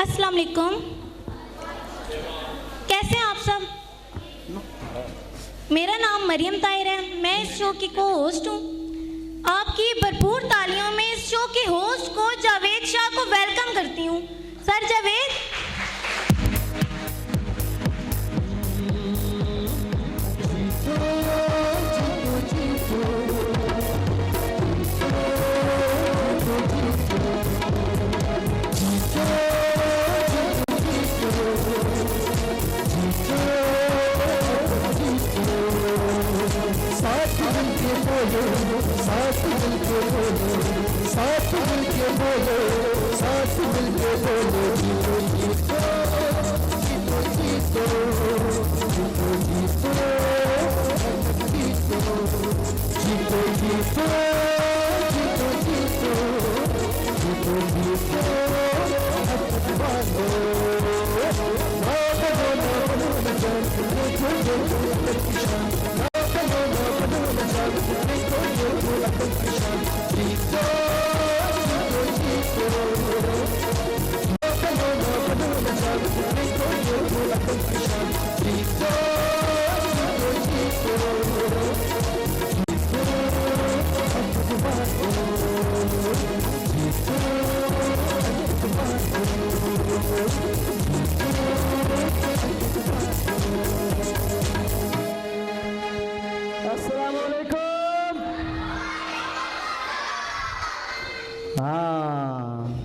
अस्सलाम वालेकुम। कैसे हैं आप सब? मेरा नाम मरियम ताहिर है। मैं इस शो की को होस्ट हूँ। आपकी भरपूर तालियों में इस शो के होस्ट को जावेद शाह को वेलकम करती हूँ। सर जावेद।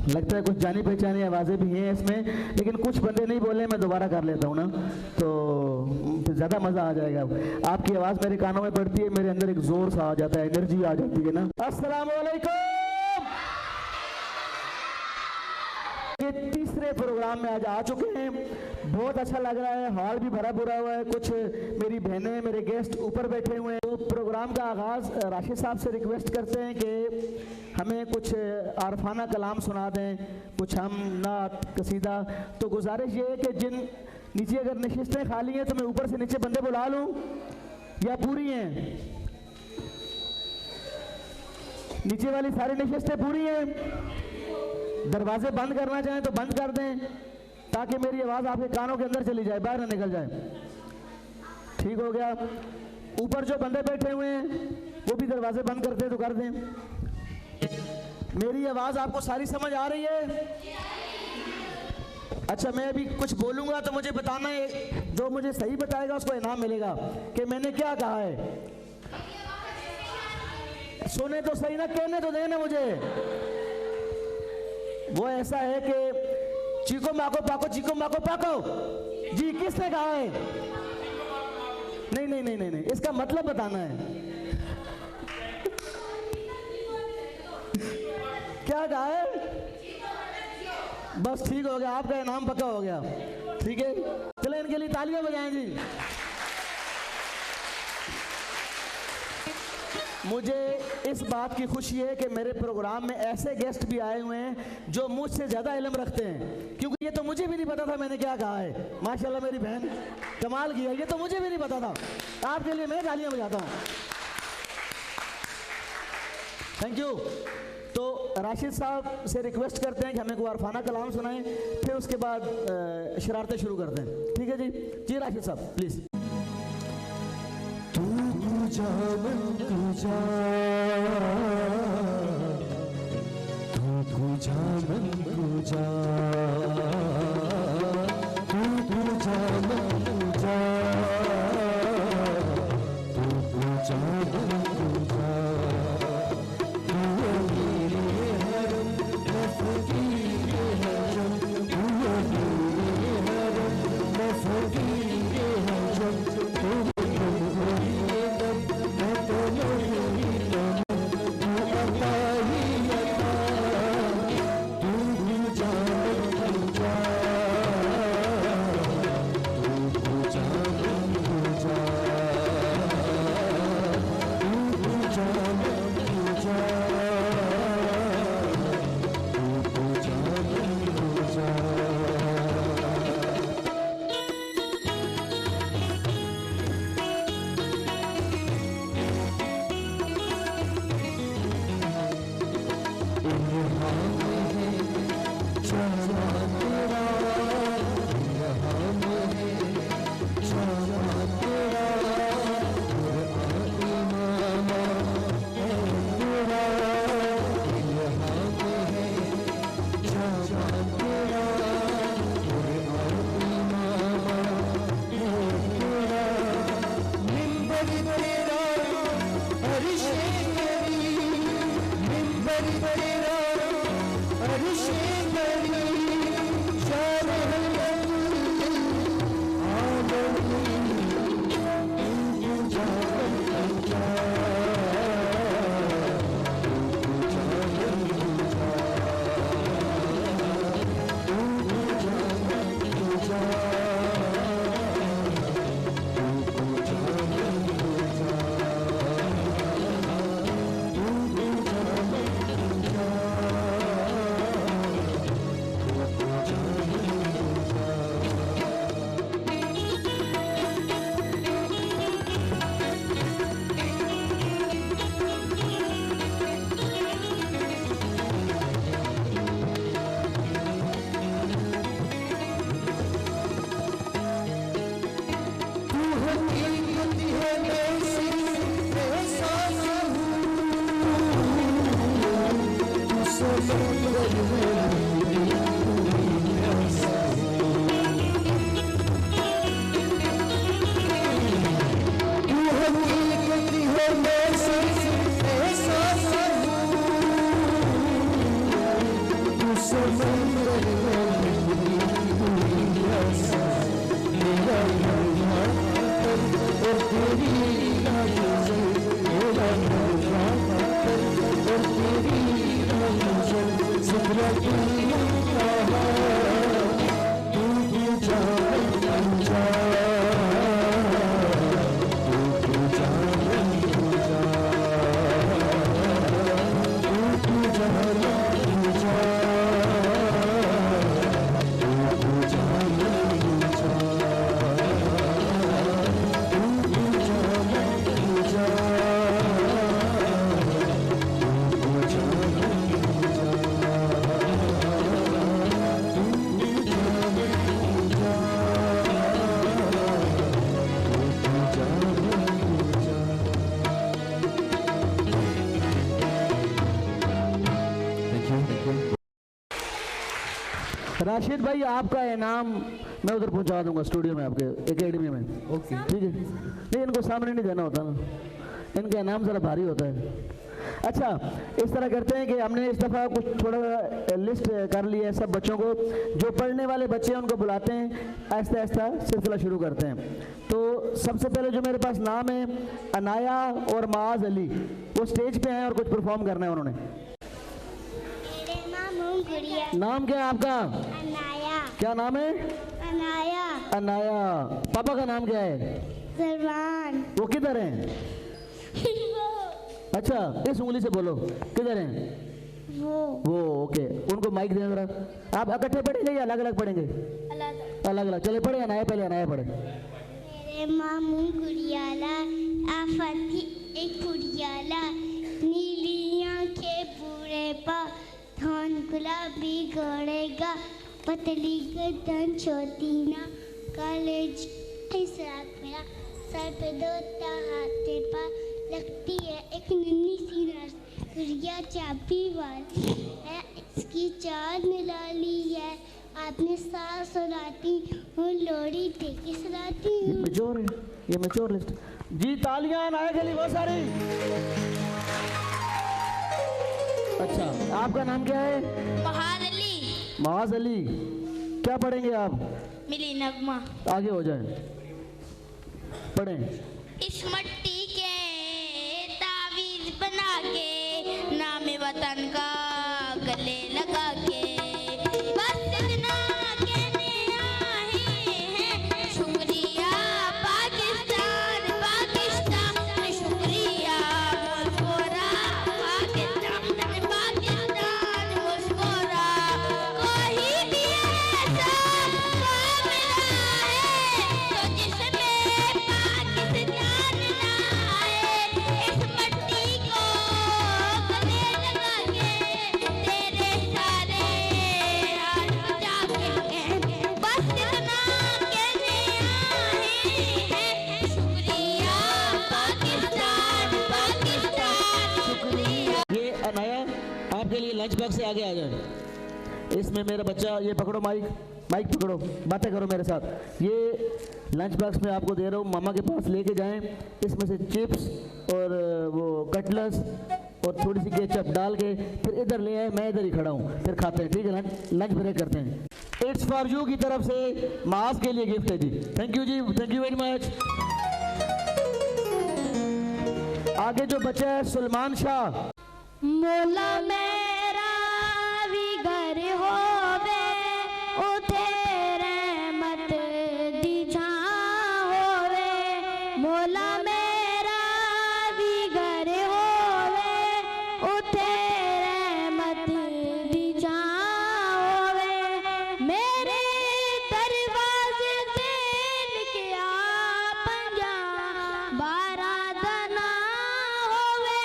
लगता है कुछ जानी पहचानी आवाज़ें भी हैं इसमें, लेकिन कुछ बंदे नहीं बोले, मैं दोबारा कर लेता हूँ ना, तो ज़्यादा मज़ा आ जाएगा। आपकी आवाज़ मेरे कानों में पड़ती है, मेरे अंदर एक जोर सा आ जाता है, एनर्जी आ जाती है ना। अस्सलाम वालेकुम। ये तीसरे प्रोग्राम में आज आ चुके हैं। बहुत अच्छा लग रहा है, हॉल भी भरा भरा हुआ है। कुछ मेरी बहनें, मेरे गेस्ट ऊपर बैठे हुए हैं। तो प्रोग्राम का आगाज़ राशिद साहब से रिक्वेस्ट करते हैं कि हमें कुछ आरफाना कलाम सुना दें, कुछ हम नात कसीदा। तो गुजारिश ये है कि जिन नीचे अगर नशिस्तें खाली हैं तो मैं ऊपर से नीचे बंदे बुला लूँ या पूरी हैं? नीचे वाली सारी नशिस्तें पूरी हैं? दरवाजे बंद करना चाहें तो बंद कर दें, ताकि मेरी आवाज़ आपके कानों के अंदर चली जाए, बाहर ना निकल जाए। ठीक हो गया। ऊपर जो बंदे बैठे हुए हैं वो भी दरवाजे बंद करते तो कर दें। मेरी आवाज़ आपको सारी समझ आ रही है? अच्छा, मैं अभी कुछ बोलूँगा तो मुझे बताना है, जो मुझे सही बताएगा उसको इनाम मिलेगा कि मैंने क्या कहा है। सुने तो सही ना, कहने तो देना मुझे। वो ऐसा है कि चीको माको पाको, चीको माको पाको। जी, किसने कहा है? नहीं नहीं नहीं नहीं नहीं, इसका मतलब बताना है। क्या कहा है? बस ठीक हो गया, आपका इनाम पक्का हो गया। ठीक है, चले इनके लिए तालियां बजाएं जी। मुझे इस बात की खुशी है कि मेरे प्रोग्राम में ऐसे गेस्ट भी आए हुए हैं जो मुझसे ज़्यादा इल्म रखते हैं, क्योंकि ये तो मुझे भी नहीं पता था मैंने क्या कहा है। माशाल्लाह मेरी बहन कमाल किया, ये तो मुझे भी नहीं पता था। आपके लिए मैं तालियां बजाता हूँ। Thank you. तो राशिद साहब से रिक्वेस्ट करते हैं कि हमें कोई अरफाना कलाम सुनाएं, फिर उसके बाद शरारतें शुरू करते हैं। ठीक है जी? जी राशिद साहब प्लीज़। तुझा मन तुझा, तुझा मन तुझा, तुझा मन तुझा, तुझा मन तुझा। तू मेरे हरम मैं फकीर हरम, तू मेरे हरम मैं फकीर हरम। तू राशिद भाई आपका इनाम मैं उधर पहुंचा दूंगा स्टूडियो में आपके एकेडमी में। ओके ठीक है, नहीं इनको सामने नहीं देना होता ना, इनका इनाम ज़रा भारी होता है। अच्छा, इस तरह करते हैं कि हमने इस दफ़ा कुछ थोड़ा लिस्ट कर ली है सब बच्चों को, जो पढ़ने वाले बच्चे हैं उनको बुलाते हैं, आहिस्ता आहिस्ता सिलसिला शुरू करते हैं। तो सबसे पहले जो मेरे पास नाम है अनाया और माज अली, वो स्टेज पे हैं और कुछ परफॉर्म करना है उन्होंने। नाम क्या है आपका? अनाया। क्या नाम है? अनाया। अनाया। पापा का नाम क्या है? सलमान। वो किधर हैं? अच्छा, इस उंगली से बोलो, किधर हैं वो? ओके, उनको माइक दें जरा। आप इकट्ठे पढ़ेंगे या अलग अलग पढ़ेंगे? अलग अलग। चले पढ़े अनाया, पहले अनाया पढ़े। मेरे मामू गुड़ियाला आफती एक गुड़ियाला, नीली आंखें पूरे पा, थोन गुलाबी घोड़ेगा, पतली गर्दन छोटी ना, कॉलेज इस रात मेरा सर पे दोता हाथ पा, लगती है एक नन्ही सी नर्स, गुड़िया चाबी वाली है, इसकी चांद लाली है, आपने सास सुनाती हूँ, लोड़ी दे के सुनाती हूँ। मेजोर है ये, मेजोर लिस्ट जी। तालियां अनाया के लिए बहुत सारी। अच्छा, आपका नाम क्या है? महाज अली। माज अली। क्या पढ़ेंगे आप? मिली नगमा। आगे हो जाए, पढ़ें। इस मट्टी के तावीज बना के, नाम वतन का गले लगा के, बस इतना कहने आए हैं, शुक्रिया पाकिस्तान, पाकिस्तान शुक्रिया, मुस्कुरा पाकिस्तान, पाकिस्तान मुस्कुरा, कोई भी ऐसा काम ना है तो जिसमें पाकिस्तान ना आए, इस मट्टी को गले लगा के, तेरे सारे हाथ बचा के, बस इतना कहने आए हैं, शुक्रिया पाकिस्तान, पाकिस्तान शुक्रिया। ये अनाया आपके लिए लंच बॉक्स से आगे आ जाए। इसमें मेरा बच्चा, ये पकड़ो माइक, माइक पकड़ो, बातें करो मेरे साथ। ये लंच बॉक्स में आपको दे रहा हूँ, मामा के पास लेके जाएं। इसमें से चिप्स और वो कटलेट्स और थोड़ी सी केचप डाल के फिर इधर ले आए, मैं इधर ही खड़ा हूँ, फिर खाते हैं। ठीक है, लंच ब्रेक करते हैं। इट्स फॉर यू की तरफ से मास के लिए गिफ्ट है जी। थैंक यू जी, थैंक यू वेरी मच। आगे जो बच्चा है सलमान शाह। मोला मेरा भी घर होवे, उठे रहमत दी छां होवे, मोला मेरा भी घर होवे, उठे रहमत दी छां होवे, मेरे दरवाजे से निकया पंजा बारा दना होवे,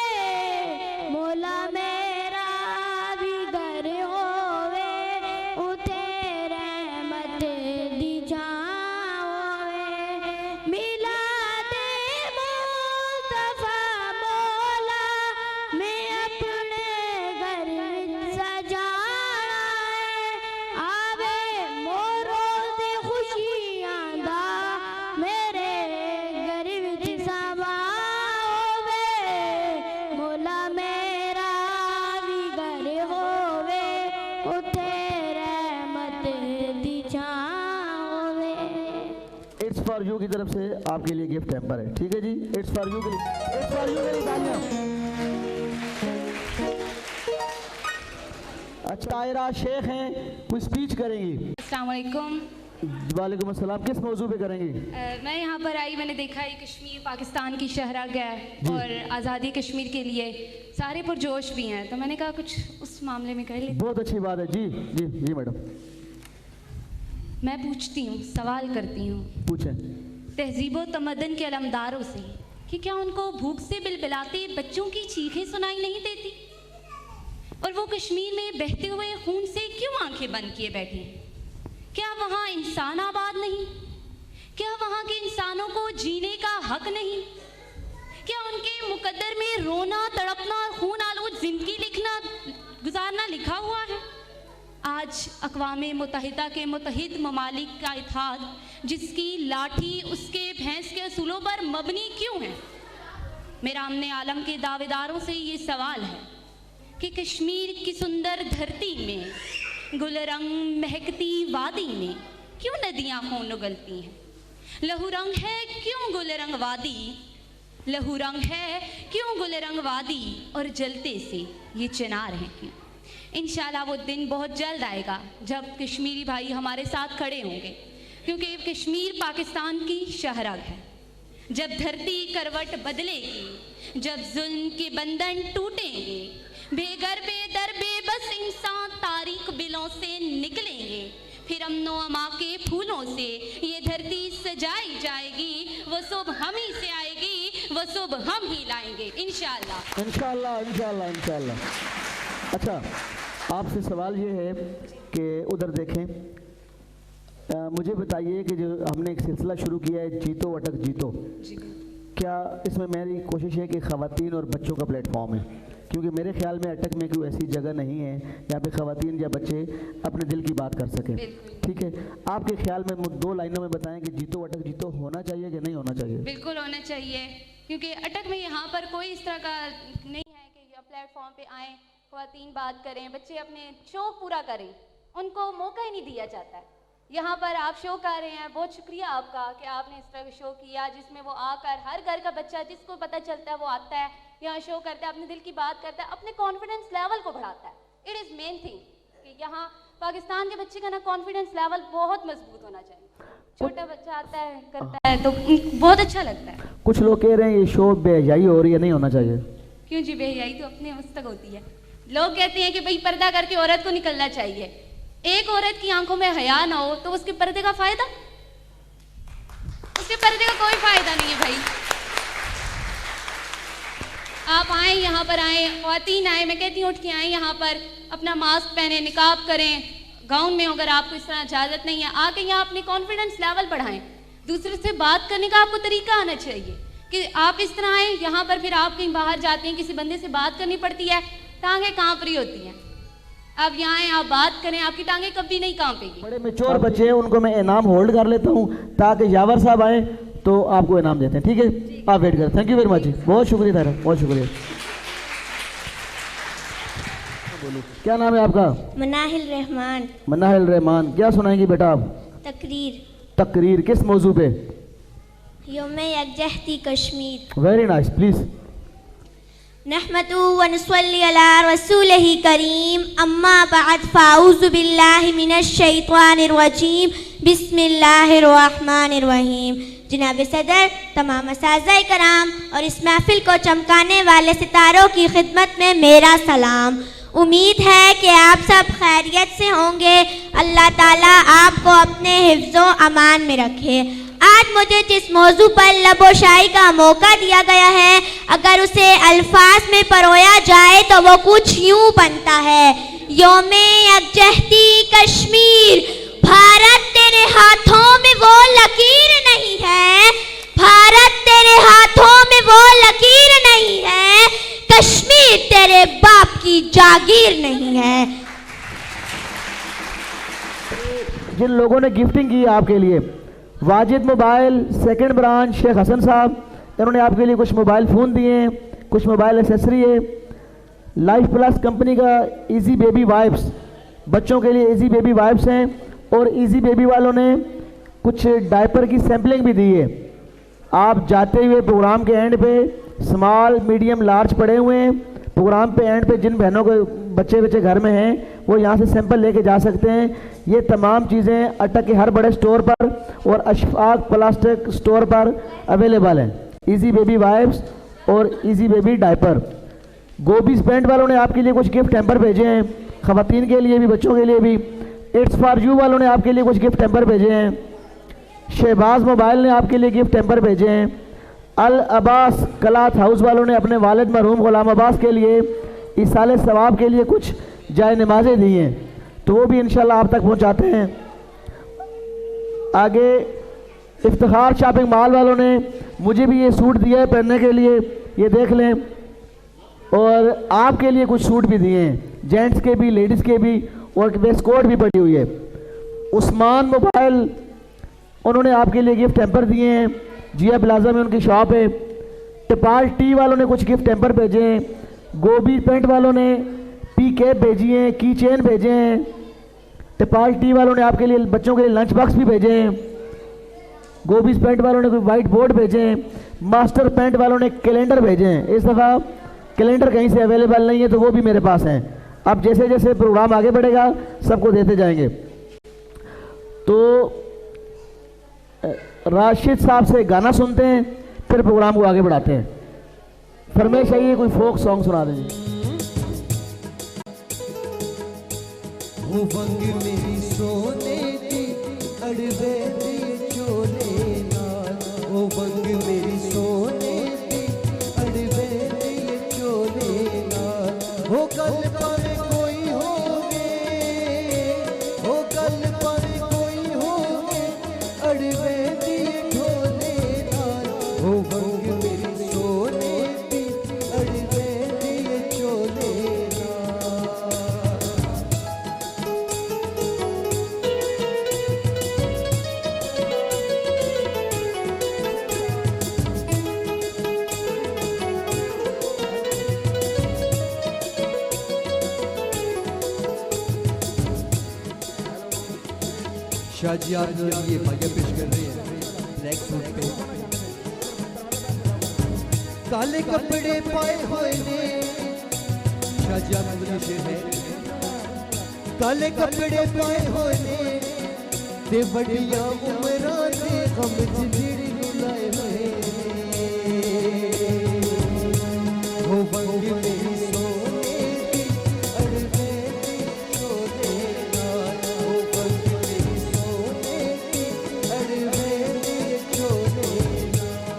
मोला मेरा उथे रहमत दी छांव वे। इट्स फॉर यू की तरफ से आपके लिए गिफ्ट हैम्पर है, ठीक है जी। इट्स फॉर यू के लिए, इट्स फॉर यू के लिए तालियां। अच्छा, तायरा शेख हैं, कोई स्पीच करेंगी। अस्सलाम वालेकुम। वालेकुम अस्सलाम। किस मौजू पे करेंगी? मैं यहाँ पर आई, मैंने देखा है कश्मीर पाकिस्तान की शहरग है और आज़ादी कश्मीर के लिए सारे पुरजोश भी हैं, तो मैंने कहा कुछ उस मामले में कर ले। बहुत अच्छी बात है जी जी जी मैडम। मैं पूछती हूँ, सवाल करती हूँ पूछें। तहजीब व तमद्दन के अलमदारों से कि क्या उनको भूख से बिलबिलाते बच्चों की चीखें सुनाई नहीं देती, और वो कश्मीर में बहते हुए खून से क्यों आंखें बंद किए बैठे हैं? क्या वहाँ इंसान आबाद नहीं? क्या वहाँ के इंसानों को जीने का हक नहीं? क्या उनके मुकद्दर में रोना, तड़पना और खून आलूद जिंदगी गुजारना लिखा हुआ है? आज अक़वाम मुत्तहिदा के मुत्तहिद ममालिक का इत्तेहाद, जिसकी लाठी उसके भैंस के असूलों पर मबनी क्यों है? मेरा अमन आलम के दावेदारों से ये सवाल है कि कश्मीर की सुंदर धरती में, गुलरंग महकती वादी में क्यों नदियाँ खून उगलती हैं? लहू रंग है क्यों गुलरंग वादी, लहू रंग है क्यों गुलरंग वादी, और जलते से ये चिनार हैं क्यों? इंशाल्लाह वो दिन बहुत जल्द आएगा जब कश्मीरी भाई हमारे साथ खड़े होंगे, क्योंकि कश्मीर पाकिस्तान की शहरग है। जब धरती करवट बदलेगी, जब जुल्म के बंधन टूटेंगे, बेघर बेदर बेबस इंसान तारीख बिलों से निकलेंगे, फिर अमनो अमा के फूलों से ये धरती सजाई जाएगी। वो सुबह हम ही से आएगी, वो सुबह हम ही लाएंगे इंशाल्लाह इंशाल्लाह इंशाल्लाह इंशाल्लाह। अच्छा, आपसे सवाल ये है कि उधर देखें, मुझे बताइए कि जो हमने एक सिलसिला शुरू किया है जीतो अटक जीतो, क्या इसमें मेरी कोशिश है कि ख़वातीन और बच्चों का प्लेटफॉर्म है? क्योंकि मेरे ख्याल में अटक में कोई ऐसी जगह नहीं है जहाँ पे ख़वातीन या बच्चे अपने दिल की बात कर सकें, ठीक है? आपके ख्याल में 2 लाइनों में बताएं कि जीतो अटक जीतो होना चाहिए कि नहीं होना चाहिए? बिल्कुल होना चाहिए, क्योंकि अटक में यहाँ पर कोई इस तरह का नहीं है कि प्लेटफॉर्म पे आएँ, ख़वातीन बात करें, बच्चे अपने शौक़ पूरा करें, उनको मौका ही नहीं दिया जाता है। यहाँ पर आप शो कर रहे हैं, बहुत शुक्रिया आपका कि आपने इस तरह का शो किया जिसमें वो आकर हर घर का बच्चा जिसको पता चलता है वो आता है, यहाँ शो करता है, अपने दिल की बात करता है, अपने कॉन्फिडेंस लेवल को बढ़ाता है। इट इज़ मेन थिंग कि यहाँ पाकिस्तान के बच्चे का ना कॉन्फिडेंस लेवल बहुत मजबूत होना चाहिए। छोटा बच्चा आता है करता है तो बहुत अच्छा लगता है। कुछ लोग कह रहे हैं ये शो बेहयाई हो रही है, नहीं होना चाहिए। क्यों जी, बेहयाई तो अपने मस्तक होती है। लोग कहते हैं कि भाई पर्दा करके औरत को निकलना चाहिए। एक औरत की आंखों में हया ना हो तो उसके पर्दे का फायदा, उसके पर्दे का कोई फायदा नहीं है भाई। आप आए, यहाँ पर आए, ख़वातीन आए, मैं कहती हूँ उठ के आए, यहाँ पर अपना मास्क पहने, निकाब करें, गाउन में अगर आपको इस तरह इजाज़त नहीं है, आके यहाँ अपने कॉन्फिडेंस लेवल बढ़ाएं। दूसरे से बात करने का आपको तरीका आना चाहिए कि आप इस तरह आए, यहाँ पर फिर आप कहीं बाहर जाते हैं, किसी बंदे से बात करनी पड़ती है, टांगें कांप रही होती हैं। आप यहाँ आए, आप बात करें, आपकी टांगें कभी नहीं कांपेगी। बड़े मैच्योर बच्चे हैं, उनको मैं इनाम होल्ड कर लेता हूँ ताकि यावर साहब आए तो आपको इनाम देते हैं, ठीक है? आप वेट करें। थैंक यू वेरी मच, बहुत शुक्रिया तारा, बहुत शुक्रिया। क्या नाम है आपका? मनाहिल रहमान। मनाहिल रहमान, क्या सुनाएंगी बेटा आप? तकरीर। तकरीर किस मौजू पे? यौम यकजहती कश्मीर। Very nice, please. नहमदु व नुसल्ली अला रसूलिही करीम, अम्मा बअद, फ़ाऊज़ु बिल्लाहि मिनश शैतानिर रजीम, बिस्मिल्लाहिर रहमानिर रहीम। जनाब सदर, तमाम असातिज़ा कराम और इस महफिल को चमकाने वाले सितारों की खिदमत में मेरा सलाम। उम्मीद है कि आप सब खैरियत से होंगे। अल्लाह ताला आपको अपने हिफ्ज़ो अमान में रखे। आज मुझे जिस मौजू पर लबोशाई का मौका दिया गया है, अगर उसे अल्फाज में परोया जाए तो वो कुछ यूं बनता है। यौमे यकजहती कश्मीर, भारत तेरे हाथों में वो लकीर नहीं है, भारत तेरे हाथों में वो लकीर नहीं है, कश्मीर तेरे बाप की जागीर नहीं है। जिन लोगों ने गिफ्टिंग की आपके लिए, Wajid mobile second branch Shaikh Hasan sahab, इन्होंने आपके लिए कुछ मोबाइल फ़ोन दिए हैं, कुछ मोबाइल एसेसरी है। लाइफ प्लस कंपनी का इजी बेबी वाइप्स बच्चों के लिए इजी बेबी वाइप्स हैं और इजी बेबी वालों ने कुछ डायपर की सैम्पलिंग भी दी है। आप जाते हुए प्रोग्राम के एंड पे स्मॉल मीडियम लार्ज पड़े हुए हैं, प्रोग्राम पे एंड पे जिन बहनों के बच्चे घर में हैं वो यहाँ से सैंपल लेके जा सकते हैं। ये तमाम चीज़ें अटक के हर बड़े स्टोर पर और अशफाक प्लास्टिक स्टोर पर अवेलेबल हैं। इजी बेबी वाइप्स और इजी बेबी डायपर। गोबीज पेंट वालों ने आपके लिए कुछ गिफ्ट हैम्पर भेजे हैं, ख़वातीन के लिए भी बच्चों के लिए भी। इट्स फॉर यू वालों ने आपके लिए कुछ गिफ्ट हैम्पर भेजे हैं। शहबाज मोबाइल ने आपके लिए गिफ्ट हैम्पर भेजे हैं। अल अब्बास क्लॉथ हाउस वालों ने अपने वालिद मरहूम गुलाम अब्बास के लिए इसाले सवाब के लिए कुछ जाए नमाजें दी हैं, तो वो भी इंशाल्लाह आप तक पहुंचाते हैं। आगे इफ्तिखार शॉपिंग मॉल वालों ने मुझे भी ये सूट दिया है पहनने के लिए, ये देख लें, और आपके लिए कुछ सूट भी दिए हैं, जेंट्स के भी लेडीज़ के भी, और वेस्ट कोट भी पड़ी हुई है। उस्मान मोबाइल उन्होंने आपके लिए गिफ्ट हैम्पर दिए हैं, जिया प्लाजा में उनकी शॉप है। टिपाल टी वालों ने कुछ गिफ्ट हैम्पर भेजे हैं। गोबी पेंट वालों ने पी कैप भेजी हैं, की चेन भेजे हैं। टिपाल टी वालों ने आपके लिए बच्चों के लिए लंच बॉक्स भी भेजे हैं। गोबीज पेंट वालों ने कोई वाइट बोर्ड भेजे हैं। मास्टर पेंट वालों ने कैलेंडर भेजे हैं। इस दफ़ा कैलेंडर कहीं से अवेलेबल नहीं है तो वो भी मेरे पास हैं। अब जैसे जैसे प्रोग्राम आगे बढ़ेगा सबको देते जाएंगे। तो राशिद साहब से गाना सुनते हैं, फिर प्रोग्राम को आगे बढ़ाते हैं। फरमाइश आइए, कोई फोक सॉन्ग सुना दीजिए। वो वंग मेरी सोने दी अड़वे दी चोले नाल, वो वंग मेरी सोने दी अड़वे दी चोले नाल, वो गल पर कोई होगे, वो गल पर कोई होगे अड़वे दी चोले नाल, वो वंग मेरी सोने दी अड़वे दी चोले नाल। शाहजी आप जो ये भाग्य पेश कर रहे हैं ब्लैक सूट पे, काले कपड़े पाए हुए ने। शाहजी आप जो शेर है, काले कपड़े पाए हुए ने ते बड़िया उमरा दे गम जिंदड़ी रुलाए हुए। वो वंग मेरी सोने दी अड़वे दी चोले नाल, वो वंग मेरी सोने दी अड़वे दी चोले नाल।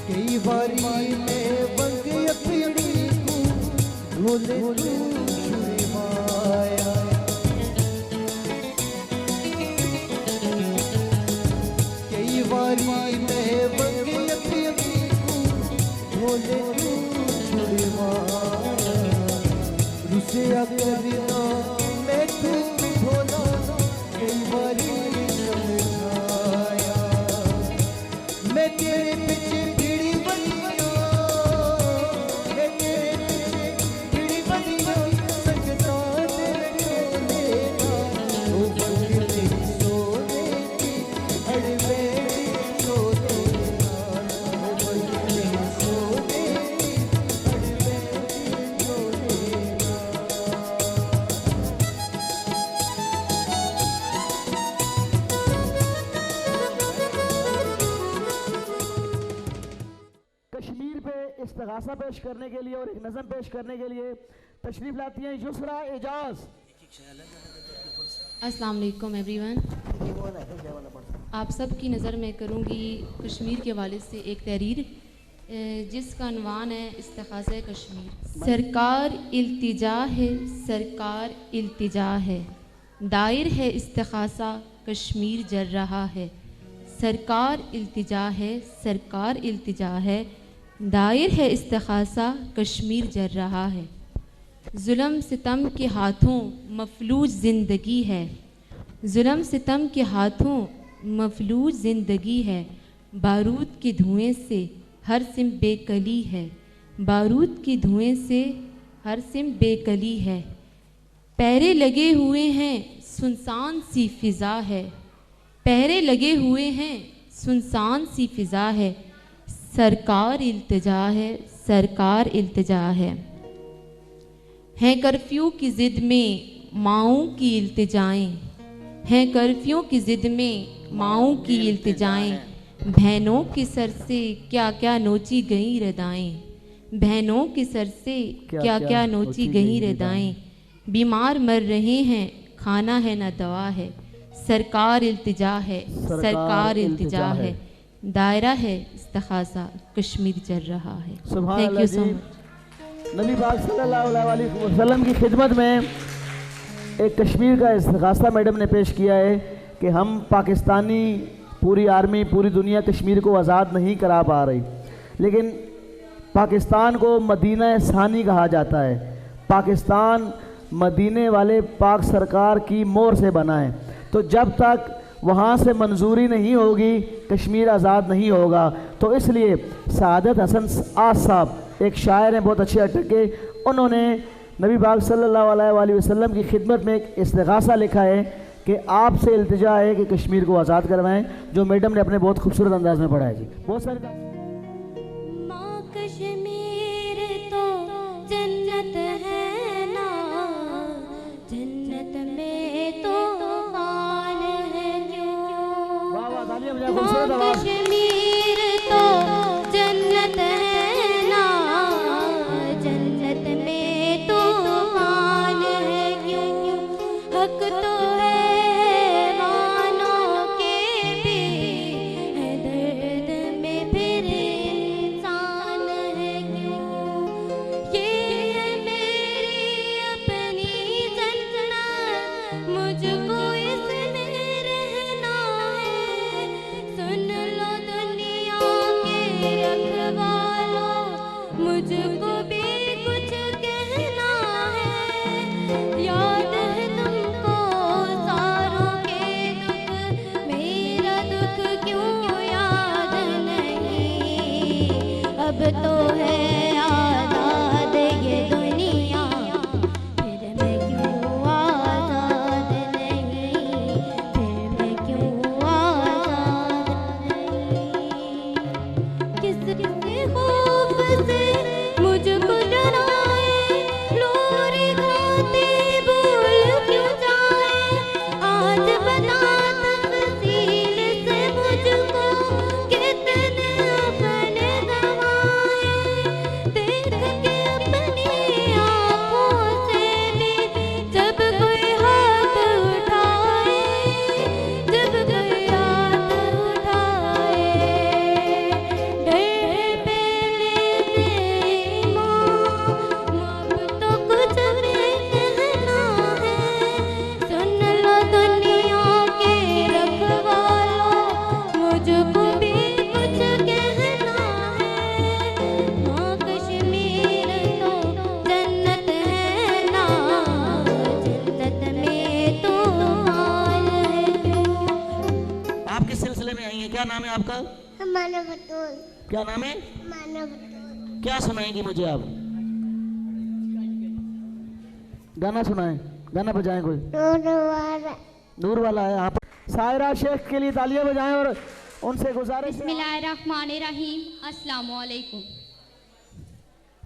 कई बारी मैं वंग अपनी को ढोले छुड़वाया, कई बारी मैं वंग अपनी को ढोले छुड़वाया। रुसे करना मैं तुम ढोला कई बारी समझाया, मैं तेरे पीछे भिड़ी बनिया, मैं तेरे पीछे भिड़ी बनिया, संगता तेरे चोले नाल, वो वंग मेरी सोने दी अड़वे दी चोले नाल, वो वंग मेरी सोने दी अड़वे दी चोले नाल। कश्मीर पे इस्तिगासा पेश करने के लिए और एक नज़म पेश करने के लिए तशरीफ लाती हैं युसरा एजाज। अस्सलाम वालेकुम एवरीवन। आप सब की नज़र में करूँगी कश्मीर के हवाले से एक तहरीर जिसका अनवान है इस्तिगासा कश्मीर। सरकार इल्तिजा है, सरकार इल्तिजा है, दायर है इस्तिगासा कश्मीर जल रहा है। सरकार इल्तिजा है, सरकार इल्तिजा है, दायर है इस्तिग़ासा कश्मीर जर रहा है, जुल्म सितम के हाथों मफलूज ज़िंदगी है, जुल्म सितम के हाथों मफलूज ज़िंदगी है, बारूद के धुएं से हर सिम बेकली है, बारूद के धुएं से हर सिम बेकली है, पहरे लगे हुए हैं सुनसान सी फ़िज़ा है, पहरे लगे हुए हैं सुनसान सी फ़िज़ा है, सरकार इल्तिजा है, सरकार इल्तिजा है कर्फ्यू की ज़िद में माओं की इल्तिजाएं, हैं कर्फ्यू की ज़िद में माओं की इल्तिजाएं, बहनों के सर से क्या क्या नोची गई रदाएं, बहनों के सर से क्या क्या नोची गई रदाएं, बीमार मर रहे हैं खाना है ना दवा है, सरकार इल्तिजा है, सरकार इल्तिजा है, दायरा है इस्तिग़ासा कश्मीर चल रहा है। Thank you so much. नबी पाक सल्लल्लाहु अलैहि वसल्लम की खिदमत में एक कश्मीर का इस्तिग़ासा मैडम ने पेश किया है कि हम पाकिस्तानी पूरी आर्मी पूरी दुनिया कश्मीर को आज़ाद नहीं करा पा रही, लेकिन पाकिस्तान को मदीना सानी कहा जाता है। पाकिस्तान मदीने वाले पाक सरकार की मोहर से बना है, तो जब तक वहाँ से मंजूरी नहीं होगी कश्मीर आज़ाद नहीं होगा। तो इसलिए सादत हसन आज साहब एक शायर हैं बहुत अच्छे अटके, उन्होंने नबी पाक सल्लल्लाहु अलैहि वसल्लम की खिदमत में एक इस्तिग़ासा लिखा है कि आपसे इल्तिजा है कि कश्मीर को आज़ाद करवाएं, जो मैडम ने अपने बहुत खूबसूरत अंदाज में पढ़ा है जी। बहुत सारे माँ कश्मीर तो जन्नत है ना, जन्नत में तो हाल है क्यों, वाह वाह तालियां बजाएं, माँ खूबसूरत आवाज़। कश्मीर तो जन्नत है ना, जन्नत में तो हाल है क्यों, हक तो है मानों के भी, है दर्द में फिर इंसान है क्यों, ये है मेरी अपनी जन्नत, मुझको इसमें रहना है, सुन लो दुनिया के रखवालों, मुझको भी कुछ कहना है, याद है तुमको सारों के दुख, मेरा दुख क्यों याद नहीं, अब तो है आज़ाद ये दुनिया, फिर मैं क्यों आज़ाद नहीं, फिर मैं क्यों आज़ाद नहीं, किसके खौफ से मुझको डराए, लोरी खाते भूल क्यों जाए, आज बता तफसील से मुझको कितने अपने गवाए, देख के अपनी आँखों से भी जब कोई हाथ उठाए, जब कोई हाथ उठाए, डर पहले से माँ, अब तो कुछ भी कहना है, सुन लो दुनिया के रखवालों, मुझको भी कुछ कहना है, माँ कश्मीर तो जन्नत है ना, जन्नत में तो हाल है क्यों। आप किस सिलसिले में आई हैं, क्या नाम है आपका? हमारा बतौल, क्या नाम है? हमारा बतौल, क्या सुनाएंगी मुझे आप? गाना सुनाएं, गाना बजाएं कोई। नूर वाला है आप। सायरा शेख के लिए तालियां बजाएं और उनसे गुजारिश है। बिस्मिल्लाहिर्रहमानिर्रहीम, अस्सलाम वालेकुम।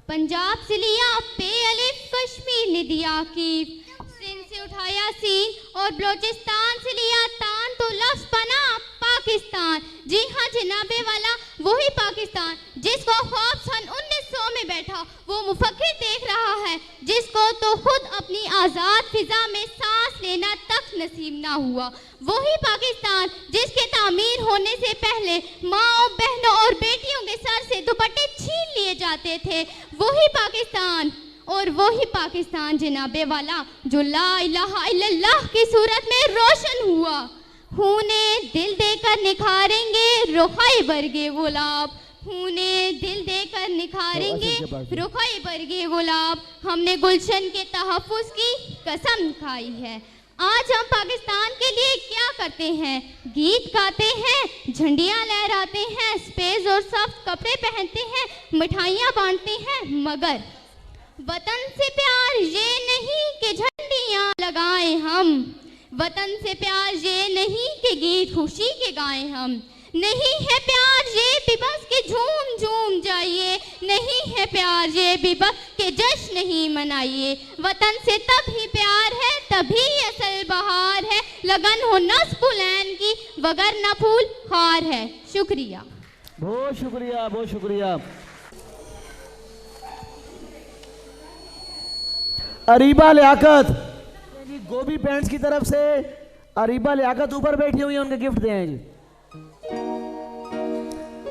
पंजाब से लिया पे अलिफ, कश्मीर ने दिया कीफ, सिंध से उठाया सीन और बलोचिस्तान से लिया तान, तो लफ्ज़ बना पाकिस्तान। जी हाँ जनाबे वाला वही पाकिस्तान जिसको ख्वाब सन 1900 में बैठा वो मुफक्किर देख रहा है, जिसको तो खुद अपनी आज़ाद फिजा में सांस लेना तक नसीब ना हुआ। वही पाकिस्तान जिसके तामीर होने से पहले माँ, बहनों और बेटियों के सर से दुपट्टे छीन लिए जाते थे। वही पाकिस्तान और वही पाकिस्तान जनाबे वाला जो ला इलाहा इल्लल्लाह की सूरत में रोशन हुआ। खूने दिल देकर निखारेंगे रुखाए वर्गे गुलाब, खूने दिल देकर निखारेंगे रुखों पर ये गुलाब, हमने गुलशन के तहफ़्फ़ुज़ की कसम खाई है। आज हम पाकिस्तान के लिए क्या करते हैं? गीत गाते हैं, झंडियाँ लहराते हैं, स्पेस और सख्त कपड़े पहनते हैं, मिठाइयाँ बांटते हैं, मगर वतन से प्यार ये नहीं कि झंडियाँ लगाएं हम, वतन से प्यार ये नहीं कि गीत खुशी के गाएं हम, नहीं है प्यार ये भी बस के झूम झूम जाइए, नहीं है प्यार ये भी बस के जश्न नहीं मनाइए। वतन से तभी प्यार है, तभी असल बहार है, लगन हो नस पुलैन की वगर न फूल खार है। शुक्रिया, बहुत शुक्रिया, बहुत शुक्रिया। अरीबा लियाकत गोभी पैंट्स की तरफ से अरीबा लियाकत ऊपर बैठी हुई है, उनके गिफ्ट दें जी।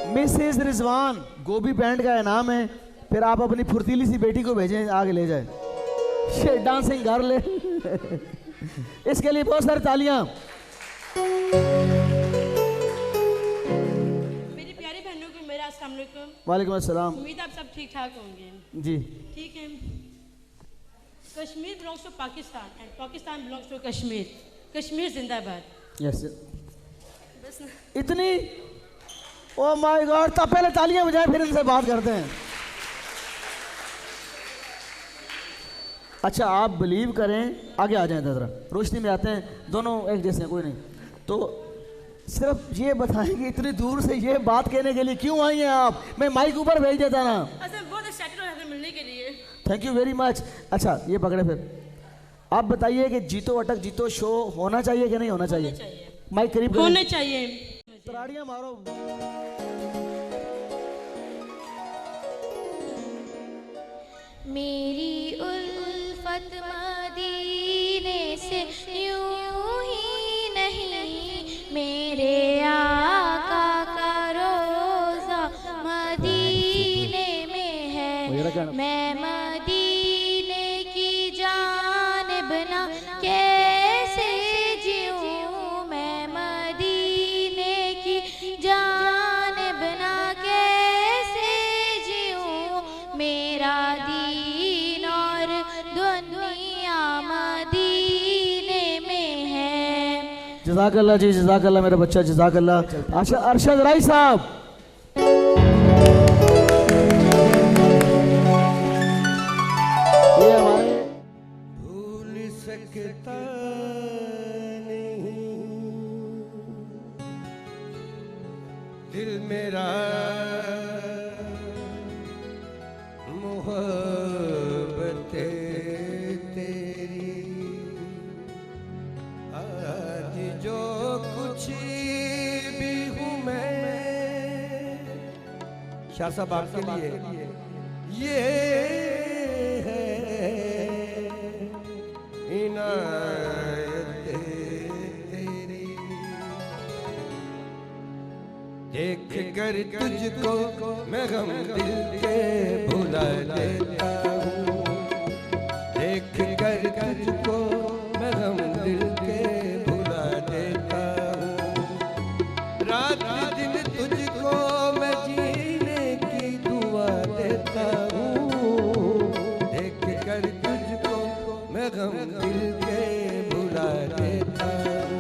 मिसेस रिजवान गोभी पैंट का इनाम है, फिर आप अपनी फुर्तीली सी बेटी को भेजें, आगे ले जाए, डांसिंग कर ले। इसके लिए बहुत सारी तालियां। मेरी प्यारी बहनों को मेरा अस्सलाम वालेकुम। वालेकुम अस्सलाम। उम्मीद आप सब ठीक ठाक होंगे जी। ठीक है। Kashmir belongs to Pakistan and Pakistan belongs to Kashmir. Kashmir जिंदाबाद। यस। इतनी ओ माय गॉड, तब पहले तालियां बजाएं फिर इनसे बात करते हैं। अच्छा आप बिलीव करें, आगे आ जाएं जरा, रोशनी में आते हैं, दोनों एक जैसे हैं, कोई नहीं। तो सिर्फ ये बताएं कि इतनी दूर से ये बात कहने के लिए क्यों आई हैं आप? मैं माइक ऊपर भेज देता ना। बहुत एक्साइटेड हो रहे मिलने के लिए। Thank you very much. अच्छा ये पकड़े, फिर आप बताइए कि जीतो अटक जीतो शो होना चाहिए कि नहीं होना चाहिए? माइक करीब करें। होने चाहिए। तराड़ियां मारो। मेरी उल्फत मदीने से यूं ही नहीं, मेरे आका का रोज़ा मदीने में है, मैं मदीने की जानिब ना कैसे जीऊं, मैं मदीने की जानिब ना कैसे जीऊं, मेरा दीन और दुनिया मदीने में है। जज़ाकल्लाह जी, जज़ाकल्लाह मेरा बच्चा, जज़ाकल्लाह। अच्छा अरशद राय साहब, ये हमारे भूल सकता नहीं दिल मेरा मोहब्बत तेरी, आज जो कुछ भी हूँ मैं शाह साहब आपके लिए ये है इनायत तेरी। देख कर तुझको मैं गम दिल के भुला देता हूँ, देख कर तुझको मैं गम दिल के भुला देता हूँ, रात दिन तुझको मैं जीने की दुआ देता हूँ, देख कर तुझको मैं गम दिल के भुला देता हूँ।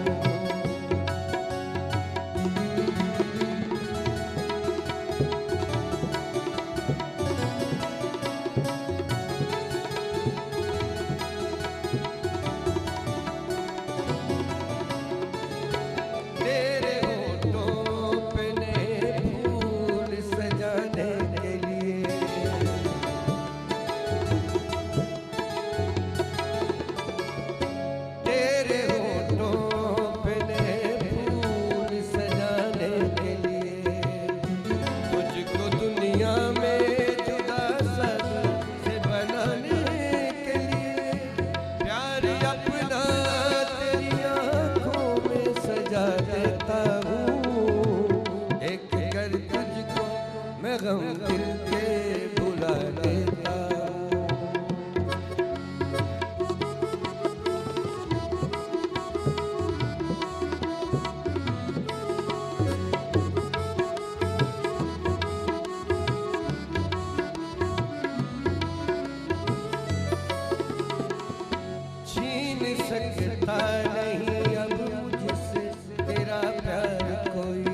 तेरे होठों पे ने फूल सजाने के लिए सकता नहीं अब मुझसे तेरा प्यार कोई,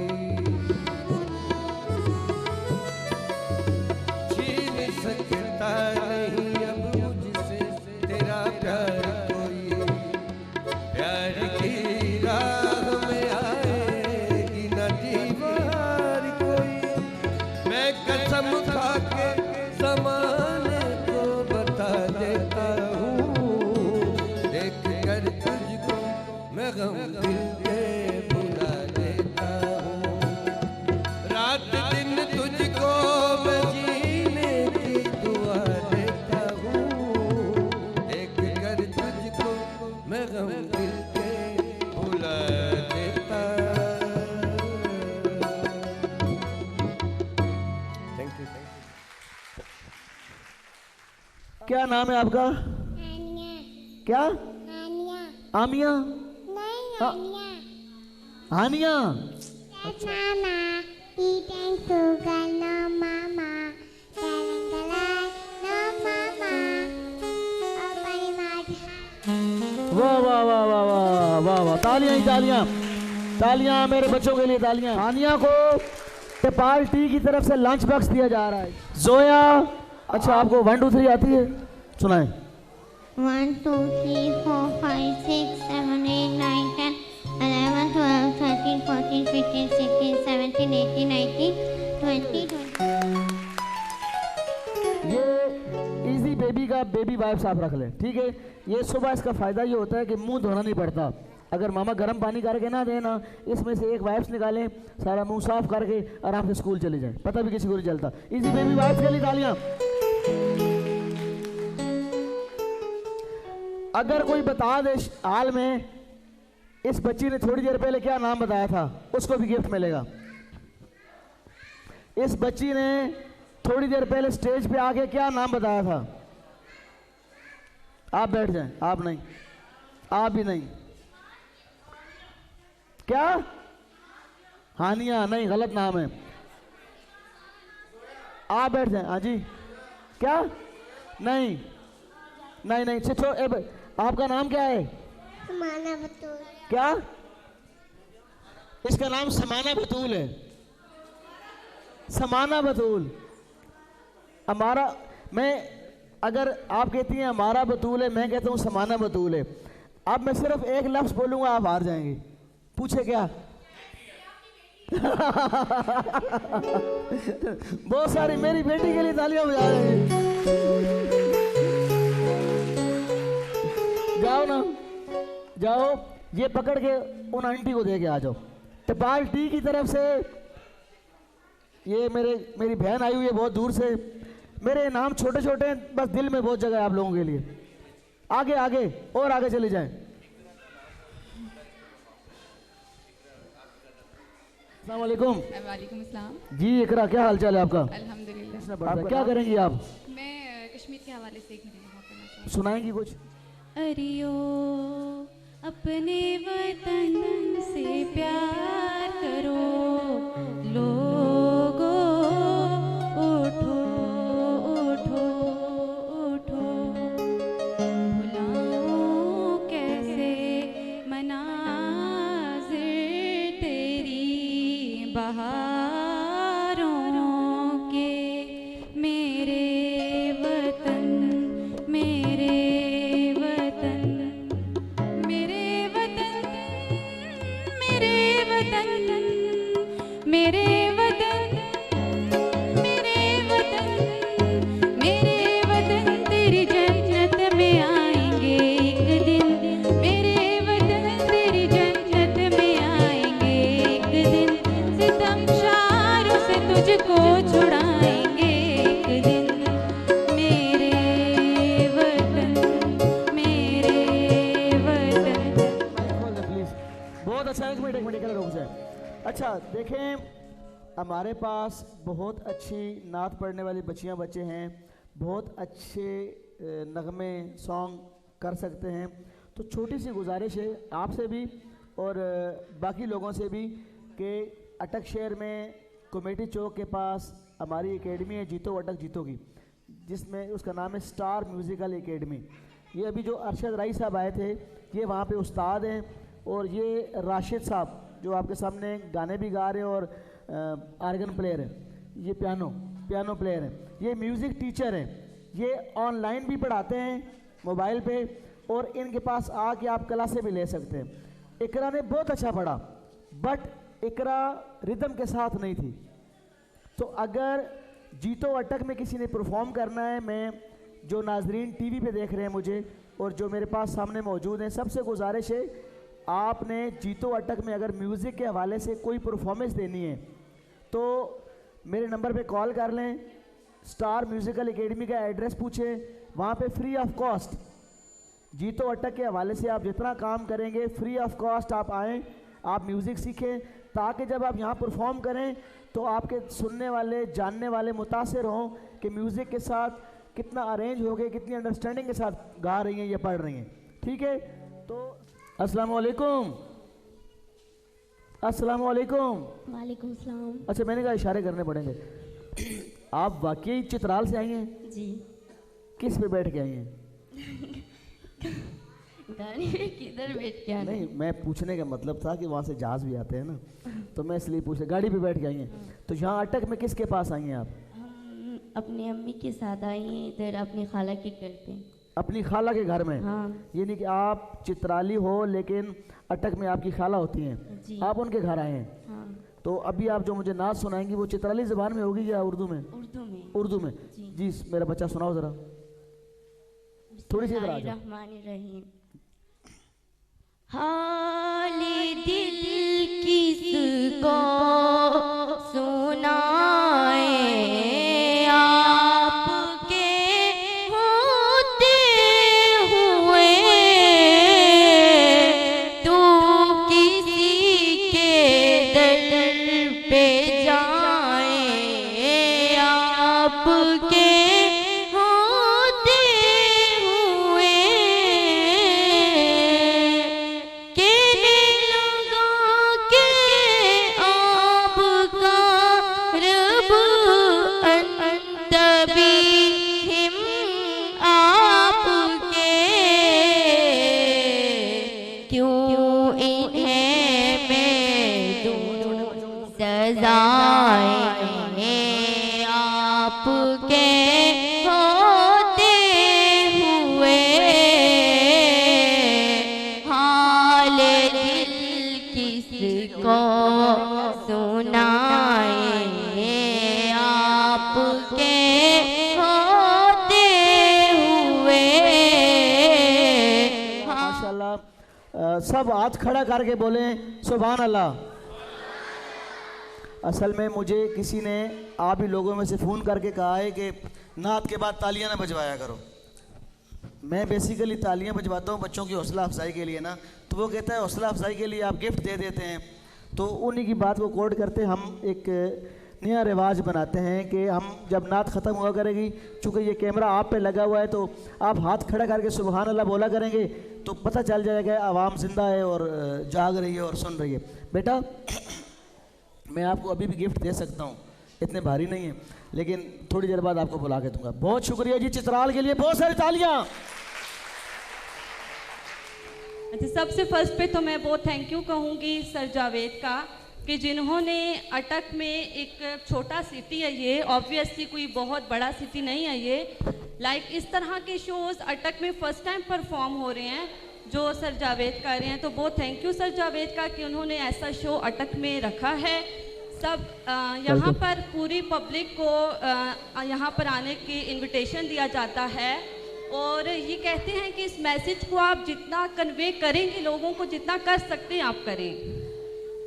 छीन सकता नहीं अब मुझसे तेरा प्यार कोई। प्यार की राह में आएगी न दीवार कोई, मैं कसम खा के ज़माने को बता देता हूँ, देख कर तुझको मैं गम दिल के भुला देता हूँ। रात दिन तुझको मैं जीने की दुआ देता हूँ, देख कर तुझको मैं गम दिल के भुला देता। Thank you. क्या नाम है आपका? क्या? आमिया? हाँ। हानिया? वाह वाह वाह वाह वाह वाह वाह, तालियां ही तालियां, तालियां मेरे बच्चों के लिए तालियां। हानिया को टेपाल टी की तरफ से लंच बॉक्स दिया जा रहा है। जोया, अच्छा आपको 1 2 3 आती है? सुनाएं। 1 2 3 4 5 6 7 8 9 10 11 12 13 14 15 16 17 18 19 20 21। ये इजी बेबी का बेबी वाइप्स आप रख लें, ठीक है। ये सुबह इसका फ़ायदा ये होता है कि मुंह धोना नहीं पड़ता। अगर मामा गर्म पानी करके ना देना, इसमें से एक वाइप्स निकालें, सारा मुंह साफ करके आराम से स्कूल चले जाएं, पता भी किसी को नहीं चलता। इजी बेबी वाइप्स के लिए तालियां। अगर कोई बता दे हाल में इस बच्ची ने थोड़ी देर पहले क्या नाम बताया था, उसको भी गिफ्ट मिलेगा। इस बच्ची ने थोड़ी देर पहले स्टेज पे आके क्या नाम बताया था? आप बैठ जाएं, आप नहीं, आप भी नहीं। क्या? हानिया? नहीं, गलत नाम है। आप बैठ जाएं। हाँ जी, क्या? नहीं नहीं नहीं, छिछो। आपका नाम क्या है? समाना बतूल। क्या? इसका नाम समाना बतूल है। समाना बतूल। हमारा, मैं, अगर आप कहती हैं हमारा बतूल है, मैं कहता हूँ समाना बतूल है। अब मैं सिर्फ एक लफ्ज बोलूंगा, आप हार जाएंगे। पूछे क्या? बहुत सारी मेरी बेटी के लिए तालियां बजा रहे हैं। जाओ ना, जाओ, ये पकड़ के उन आंटी को दे के आ जाओ। टेपाल टी की तरफ से ये मेरी बहन आई हुई है बहुत दूर से। मेरे नाम छोटे छोटे हैं, बस दिल में बहुत जगह है आप लोगों के लिए। आगे आगे और आगे चले जाएं। अस्सलाम वालेकुम। वालेकुम अस्सलाम। जी इकरा, क्या हाल चाल है आपका? अल्हम्दुलिल्लाह। क्या करेंगी आप? मैं कश्मीर के हवाले से एक करना सुनाएंगी कुछ? अरियो अपने वतन से प्यार करो, लोगो उठो उठो उठो, भुलाऊं कैसे मनाज़िर तेरी बहारों के, मेरे वतन मेरे वतन मेरे वतन मेरे वतन मेरे वतन मेरे वतन मेरे वतन तेरी जन्नत में आएंगे एक दिन, मेरे वतन तेरी जन्नत में आएंगे एक दिन, सितम शारों से तुझको छुड़ाएंगे एक दिन, मेरे वतन मेरे वतन। प्लीज, बहुत अच्छा। एक मिनट रुक जाए। अच्छा देखें, हमारे पास बहुत अच्छी नात पढ़ने वाली बच्चियां बच्चे हैं, बहुत अच्छे नगमे सॉन्ग कर सकते हैं। तो छोटी सी गुजारिश है आपसे भी और बाकी लोगों से भी कि अटक शहर में कमेटी चौक के पास हमारी एकेडमी है, जीतो अटक जीतो की, जिसमें उसका नाम है स्टार म्यूज़िकल एकेडमी। ये अभी जो अरशद राई साहब आए थे, ये वहाँ पे उस्ताद हैं, और ये राशिद साहब जो आपके सामने गाने भी गा रहे हैं और आर्गन प्लेयर है, ये पियानो प्लेयर है, ये म्यूज़िक टीचर हैं, ये ऑनलाइन भी पढ़ाते हैं मोबाइल पे, और इनके पास आके आप क्लासे भी ले सकते हैं। इकरा ने बहुत अच्छा पढ़ा, बट इकरा रिदम के साथ नहीं थी। तो अगर जीतो अटक में किसी ने परफॉर्म करना है, मैं जो नाजरीन टीवी पे देख रहे हैं मुझे और जो मेरे पास सामने मौजूद हैं, सबसे गुजारिश है आपने जीतो अटक में अगर म्यूज़िक के हवाले से कोई परफॉर्मेंस देनी है तो मेरे नंबर पे कॉल कर लें, स्टार म्यूज़िकल एकेडमी का एड्रेस पूछें, वहाँ पे फ्री ऑफ कॉस्ट जीतो अटक के हवाले से आप जितना काम करेंगे फ्री ऑफ कॉस्ट आप आएँ, आप म्यूज़िक सीखें, ताकि जब आप यहाँ परफॉर्म करें तो आपके सुनने वाले जानने वाले मुतासिर हों कि म्यूज़िक के साथ कितना अरेंज हो गए, कितनी अंडरस्टैंडिंग के साथ गा रही हैं या पढ़ रही हैं। ठीक है, तो अस्सलाम वालेकुम। अस्सलाम वालेकुम। वालेकुम सलाम। अच्छा, मैंने कहा इशारे करने पड़ेंगे। आप वाकई चित्राल से आई हैं? जी। किस पे बैठ के आई हैं? गाड़ी में किधर बैठ के आना? नहीं, मैं पूछने का मतलब था कि वहाँ से जहाज़ भी आते हैं ना, तो मैं इसलिए पूछ रहा। गाड़ी पे बैठ के आई हैं, तो यहाँ अटक में किसके पास आई हैं आप? हम अपनी अम्मी के साथ आई हैं इधर अपनी खाला के घर पे। अपनी खाला के घर में? हाँ। यानी कि आप चित्राली हो लेकिन अटक में आपकी खाला होती हैं, आप उनके घर आए हैं। हाँ। तो अभी आप जो मुझे नाच सुनाएंगी वो चित्राली ज़बान में होगी या उर्दू में? उर्दू में। उर्दू में? जी मेरा बच्चा सुनाओ ज़रा, थोड़ी सी इधर आ जाओ। बिस्मिल्लाहिर्रहमानिर्रहीम। हाल दिल किसको सुनाए, आपके होते हुए तो किसी के दर पे जाए, आपके होते हुए कहने लगा के आपका रब अंत बिहिम, आपके क्यों इन्हें मैं दूं सजाएं, आपके होते हुए हाल दिल किसको सुनाए, आपके होते हुए। माशाल्लाह, सब हाथ खड़ा करके बोलें सुभान अल्लाह। असल में मुझे किसी ने आप ही लोगों में से फ़ोन करके कहा है कि नात के बाद तालियां ना बजवाया करो। मैं बेसिकली तालियां बजवाता हूँ बच्चों की हौसला अफजाई के लिए ना, तो वो कहता है हौसला अफजाई के लिए आप गिफ्ट दे देते हैं, तो उन्हीं की बात को कोट करते हम एक नया रिवाज बनाते हैं कि हम जब नात ख़त्म हुआ करेगी, चूँकि ये कैमरा आप पे लगा हुआ है तो आप हाथ खड़ा करके सुबहान अल्लाह बोला करेंगे तो पता चल जाएगा आवाम जिंदा है और जाग रही है और सुन रही है। बेटा मैं आपको अभी भी गिफ्ट दे सकता हूँ, इतने भारी नहीं है, लेकिन थोड़ी देर बाद आपको बुला के दूंगा। बहुत शुक्रिया जी चित्राल के लिए, बहुत सारी तालियां। अच्छा, सबसे फर्स्ट पे तो मैं बहुत थैंक यू कहूँगी सर जावेद का कि जिन्होंने अटक में एक छोटा सिटी है, ये ऑब्वियसली कोई बहुत बड़ा सिटी नहीं है ये, लाइक इस तरह के शोज़ अटक में फ़र्स्ट टाइम परफॉर्म हो रहे हैं जो सर जावेद कर रहे हैं, तो बहुत थैंक यू सर जावेद का कि उन्होंने ऐसा शो अटक में रखा है। सब यहाँ पर पूरी पब्लिक को यहाँ पर आने की इनविटेशन दिया जाता है और ये कहते हैं कि इस मैसेज को आप जितना कन्वे करेंगे लोगों को, जितना कर सकते हैं आप करें।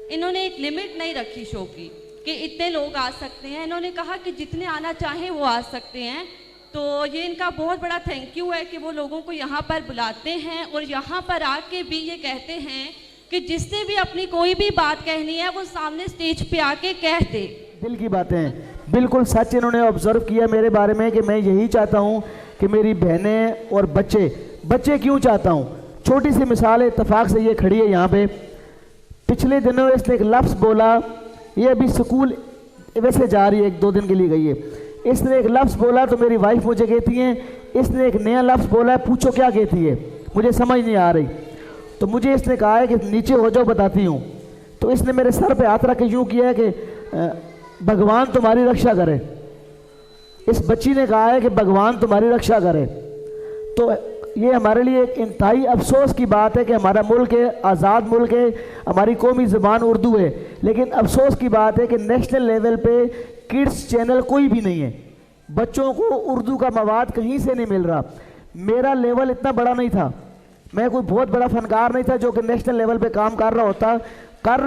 इन्होंने एक लिमिट नहीं रखी शो की कि इतने लोग आ सकते हैं, इन्होंने कहा कि जितने आना चाहें वो आ सकते हैं। तो ये इनका बहुत बड़ा थैंक यू है कि वो लोगों को यहाँ पर बुलाते हैं और यहाँ पर आके भी ये कहते हैं कि जिसने भी अपनी कोई भी बात कहनी है वो सामने स्टेज पे आके कह दे। दिल की बातें बिल्कुल सच इन्होंने ऑब्जर्व किया मेरे बारे में कि मैं यही चाहता हूँ कि मेरी बहनें और बच्चे क्यों चाहता हूँ। छोटी सी मिसाल है, इत्तेफाक से ये खड़ी है यहाँ पे। पिछले दिनों इसने एक लफ्ज़ बोला, ये अभी स्कूल वैसे जा रही है, 1-2 दिन के लिए गई है, इसने एक लफ्ज़ बोला तो मेरी वाइफ मुझे कहती हैं इसने एक नया लफ्ज़ बोला है, पूछो क्या कहती है, मुझे समझ नहीं आ रही। तो मुझे इसने कहा है कि नीचे हो जाओ बताती हूँ। तो इसने मेरे सर पे हाथ रख के यूँ किया है कि भगवान तुम्हारी रक्षा करे। इस बच्ची ने कहा है कि भगवान तुम्हारी रक्षा करे। तो ये हमारे लिए एक इंतहाई अफसोस की बात है कि हमारा मुल्क है, आज़ाद मुल्क है, हमारी कौमी ज़बान उर्दू है, लेकिन अफसोस की बात है कि नेशनल लेवल पे किड्स चैनल कोई भी नहीं है। बच्चों को उर्दू का मवाद कहीं से नहीं मिल रहा। मेरा लेवल इतना बड़ा नहीं था, मैं कोई बहुत बड़ा फनकार नहीं था जो कि नेशनल लेवल पे काम कर रहा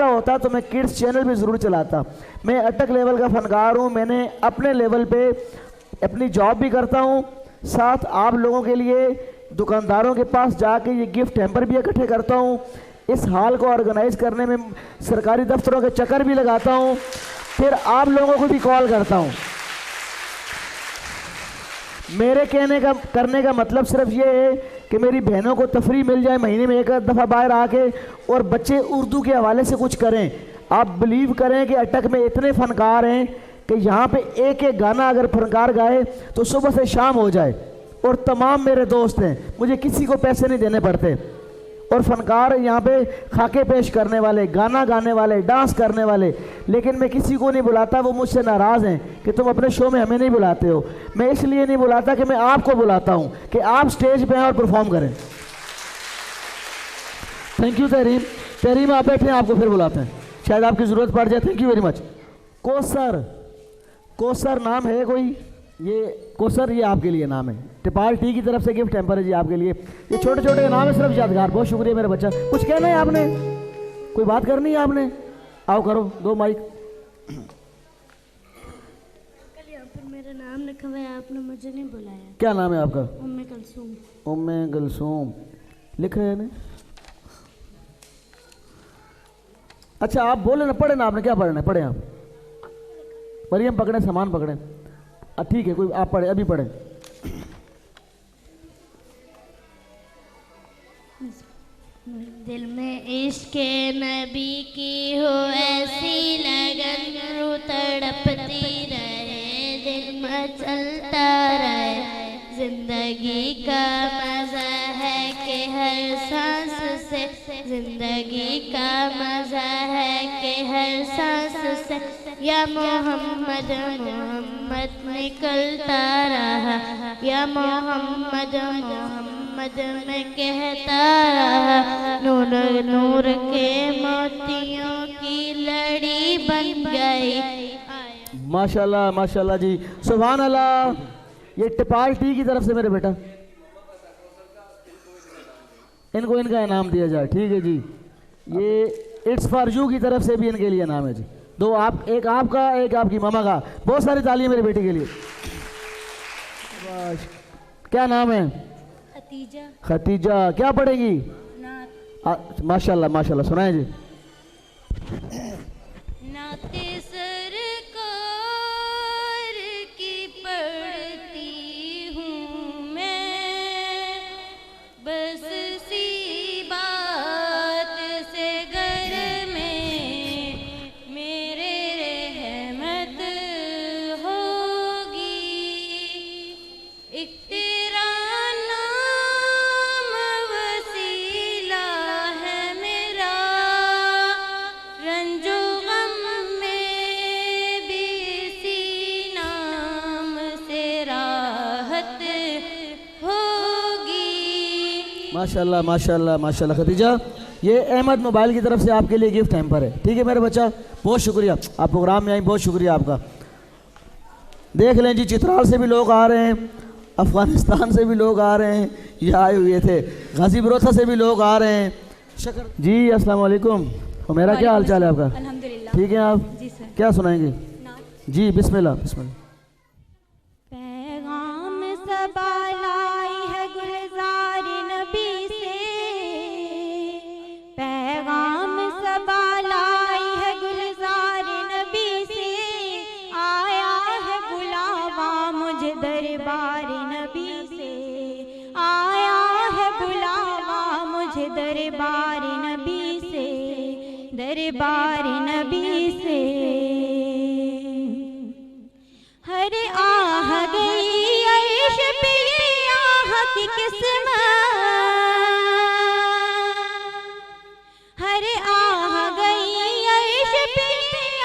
होता तो मैं किड्स चैनल भी ज़रूर चलाता। मैं अटक लेवल का फनकार हूँ। मैंने अपने लेवल पे अपनी जॉब भी करता हूँ, साथ आप लोगों के लिए दुकानदारों के पास जाके ये गिफ्ट हैम्पर भी इकट्ठे करता हूँ। इस हाल को ऑर्गेनाइज करने में सरकारी दफ्तरों के चक्कर भी लगाता हूँ, फिर आप लोगों को भी कॉल करता हूँ। मेरे करने का मतलब सिर्फ ये है कि मेरी बहनों को तफरी मिल जाए, महीने में एक दफ़ा बाहर आके, और बच्चे उर्दू के हवाले से कुछ करें। आप बिलीव करें कि अटक में इतने फ़नकार हैं कि यहाँ पे एक एक गाना अगर फनकार गाए तो सुबह से शाम हो जाए। और तमाम मेरे दोस्त हैं, मुझे किसी को पैसे नहीं देने पड़ते। और फनकार यहाँ पे खाके पेश करने वाले, गाना गाने वाले, डांस करने वाले, लेकिन मैं किसी को नहीं बुलाता। वो मुझसे नाराज़ हैं कि तुम अपने शो में हमें नहीं बुलाते हो। मैं इसलिए नहीं बुलाता कि मैं आपको बुलाता हूँ कि आप स्टेज पे आएँ और परफॉर्म करें। Thank you Tahreem. तहरीम आप बैठे हैं, आपको फिर बुलाते हैं, शायद आपकी ज़रूरत पड़ जाए। Thank you very much. Kausar नाम है कोई? ये कोसर, ये आपके लिए नाम है। टिपाल टी की तरफ से गिफ्ट हैम्पर है जी आपके लिए। ये छोटे छोटे नाम है, सिर्फ यादगार। बहुत शुक्रिया मेरा बच्चा। कुछ कहना है आपने? कोई बात करनी है आपने? आओ करो, दो माइक। कल यहाँ पर मेरा नाम लिखा हुआ है, आपने मुझे नहीं बुलाया। क्या नाम है आपका? उम्मे कुलसूम। उम्मे कुलसूम लिखा है ना? अच्छा आप बोले ना, पढ़े ना, आपने क्या पढ़ना है? पढ़े आप। मरियम पकड़े, सामान पकड़े। ठीक है, कोई आप पढ़े, अभी पढ़े। दिल में इश्क नबी की हो ऐसी लगन, रूह तड़पती रहे, दिल में चलता रहे। जिंदगी का मजा है कि हर सांस से, जिंदगी का मजा है कि हर सांस से, या मोहम्मद मोहम्मद निकलता रहा, या मोहम्मद मोहम्मद में कहता रहा। नूर नूर के मोतियों की लड़ी बन गई। माशाल्लाह माशाल्लाह जी, सुभान अल्लाह। ये टिपाल टी की तरफ से मेरे बेटा, इनको इनका इनाम दिया जाए। ठीक है जी। ये इट्स फॉर यू की तरफ से भी इनके लिए इनाम है जी। दो आप, एक आपका, एक आपकी मामा का। बहुत सारी तालियां मेरे बेटे के लिए। क्या नाम है? खतीजा। खतीजा क्या पढ़ेगी? माशाल्लाह माशाल्लाह, सुनाए जी। नाते सरकार की पढ़ती हूँ मैं, बस सी बात से घर में मेरे रहमत होगी। एक तेरा नाम वसीला है मेरा, रंजो गम में भी इसी नाम से राहत होगी। माशाल्लाह माशाल्लाह माशाल्लाह। खतीजा, ये अहमद मोबाइल की तरफ से आपके लिए गिफ्ट हैम्पर है। ठीक है मेरे बच्चा, बहुत शुक्रिया, आप प्रोग्राम में आई, बहुत शुक्रिया आपका। देख लें जी, चित्राल से भी लोग आ रहे हैं, अफ़गानिस्तान से भी लोग आ रहे हैं, ये आए हुए थे, गाजी बरोथा से भी लोग आ रहे हैं। शक्र जी, अस्सलाम वालेकुम। और मेरा क्या हाल चाल है आपका? अल्हम्दुलिल्लाह। ठीक है आप जी सर। क्या सुनाएंगे? जी बिस्मिल्लाह बिस्मिल्लाह। पैगाम सबा लाई है गुलजार नबी से, पैगाम सबा लाई है गुलजार नबी से, आया है बुलावा मुझे दरबार नबी से, आया है बुलावा मुझे दरबार नबी से, दरबार नबी से। हर आह गई अर्श पे आ की किस्मत, हर आह गई अर्श पे